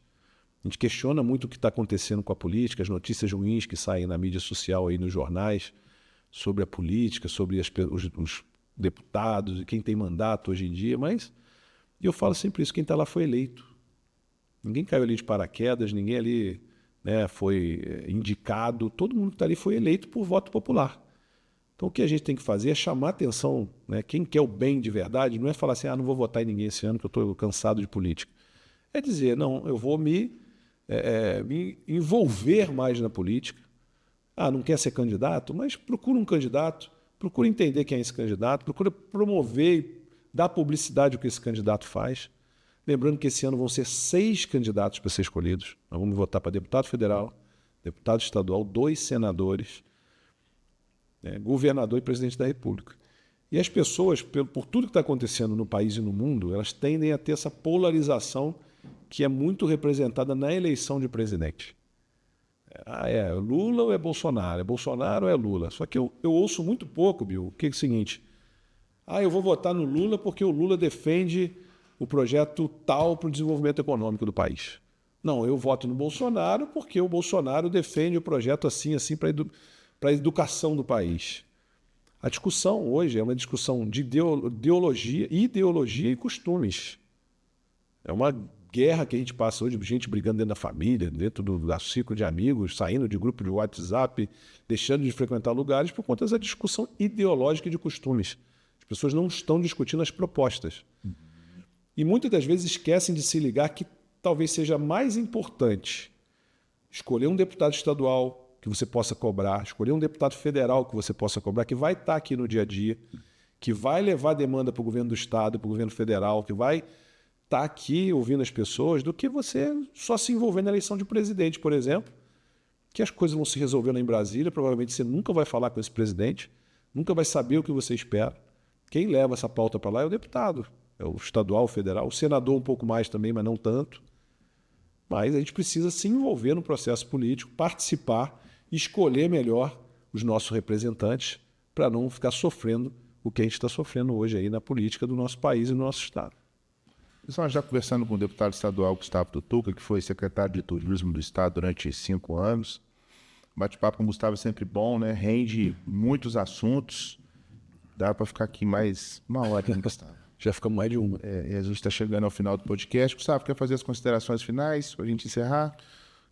A gente questiona muito o que está acontecendo com a política, as notícias ruins que saem na mídia social, aí nos jornais, sobre a política, sobre os deputados e quem tem mandato hoje em dia, mas eu falo sempre isso, quem está lá foi eleito. Ninguém caiu ali de paraquedas, ninguém ali, né, foi indicado, todo mundo que está ali foi eleito por voto popular. Então o que a gente tem que fazer é chamar a atenção, né? Quem quer o bem de verdade, não é falar assim, não vou votar em ninguém esse ano que eu estou cansado de política. É dizer, não, eu vou me envolver mais na política. Não quer ser candidato? Mas procura um candidato, procura entender quem é esse candidato, procura promover e dar publicidade ao que esse candidato faz. Lembrando que esse ano vão ser 6 candidatos para ser escolhidos. Nós vamos votar para deputado federal, deputado estadual, 2 senadores, governador e presidente da República. E as pessoas, por tudo que está acontecendo no país e no mundo, elas tendem a ter essa polarização que é muito representada na eleição de presidente. É Lula ou é Bolsonaro? É Bolsonaro ou é Lula? Só que eu ouço muito pouco, Bill, que é o seguinte, eu vou votar no Lula porque o Lula defende o projeto tal para o desenvolvimento econômico do país. Não, eu voto no Bolsonaro porque o Bolsonaro defende o projeto assim para a educação do país. A discussão hoje é uma discussão de ideologia e costumes. É uma guerra que a gente passa hoje, gente brigando dentro da família, dentro do ciclo de amigos, saindo de grupo de WhatsApp, deixando de frequentar lugares por conta dessa discussão ideológica e de costumes. As pessoas não estão discutindo as propostas. E muitas das vezes esquecem de se ligar que talvez seja mais importante escolher um deputado estadual que você possa cobrar, escolher um deputado federal que você possa cobrar, que vai estar aqui no dia a dia, que vai levar demanda para o governo do estado, para o governo federal, que vai estar aqui ouvindo as pessoas, do que você só se envolver na eleição de presidente, por exemplo, que as coisas vão se resolver lá em Brasília, provavelmente você nunca vai falar com esse presidente, nunca vai saber o que você espera. Quem leva essa pauta para lá é o deputado, é o estadual, o federal, o senador um pouco mais também, mas não tanto. Mas a gente precisa se envolver no processo político, participar, escolher melhor os nossos representantes para não ficar sofrendo o que a gente está sofrendo hoje aí na política do nosso país e do nosso estado. Nós já conversando com o deputado estadual Gustavo Tutuca, que foi secretário de Turismo do Estado durante 5 anos. Bate-papo com o Gustavo é sempre bom, né? Rende muitos assuntos. Dá para ficar aqui mais 1 hora, hein, Gustavo? Já ficamos mais de 1. E a gente está chegando ao final do podcast. Gustavo, quer fazer as considerações finais para a gente encerrar?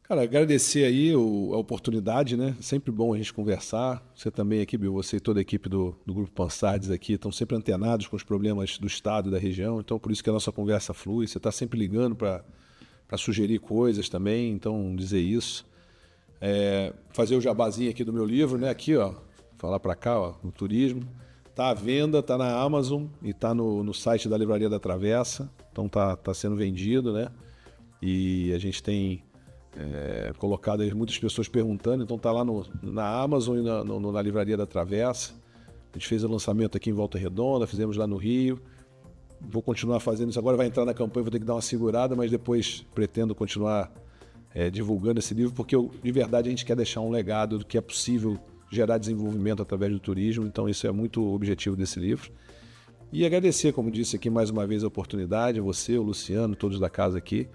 Cara, agradecer aí a oportunidade, né? Sempre bom a gente conversar. Você também aqui, Bill, você e toda a equipe do Grupo Pansardes aqui estão sempre antenados com os problemas do estado e da região, então por isso que a nossa conversa flui. Você está sempre ligando para sugerir coisas também, então dizer isso. Fazer o jabazinho aqui do meu livro, né? Aqui, ó, falar para cá, ó, no turismo. Está à venda, está na Amazon e está no site da Livraria da Travessa, então está sendo vendido, né? E a gente tem colocado aí muitas pessoas perguntando, então está lá na Amazon e na Livraria da Travessa. A gente fez o lançamento aqui em Volta Redonda, fizemos lá no Rio. Vou continuar fazendo isso. Agora vai entrar na campanha, vou ter que dar uma segurada, mas depois pretendo continuar divulgando esse livro, porque de verdade a gente quer deixar um legado do que é possível gerar desenvolvimento através do turismo, então isso é muito o objetivo desse livro. E agradecer, como disse aqui mais uma vez, a oportunidade, a você, o Luciano, todos da casa aqui.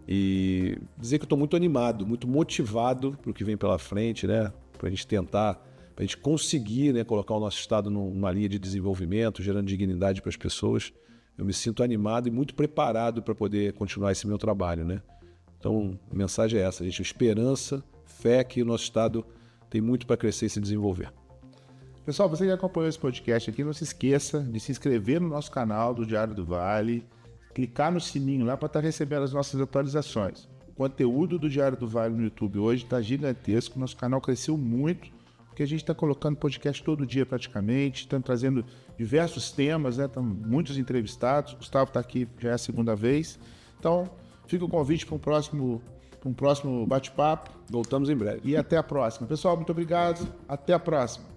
E dizer que eu estou muito animado, muito motivado para o que vem pela frente, né? Para a gente tentar, para a gente conseguir, né, colocar o nosso estado numa linha de desenvolvimento, gerando dignidade para as pessoas. Eu me sinto animado e muito preparado para poder continuar esse meu trabalho, né? Então, a mensagem é essa, gente, esperança, fé que o nosso estado tem muito para crescer e se desenvolver. Pessoal, você que acompanhou esse podcast aqui, não se esqueça de se inscrever no nosso canal do Diário do Vale, clicar no sininho lá para estar recebendo as nossas atualizações. O conteúdo do Diário do Vale no YouTube hoje está gigantesco, nosso canal cresceu muito, porque a gente está colocando podcast todo dia praticamente, estamos trazendo diversos temas, né? Estamos muitos entrevistados, o Gustavo está aqui, já é a segunda vez. Então, fica o convite para um próximo bate-papo. Voltamos em breve. E até a próxima. Pessoal, muito obrigado, até a próxima.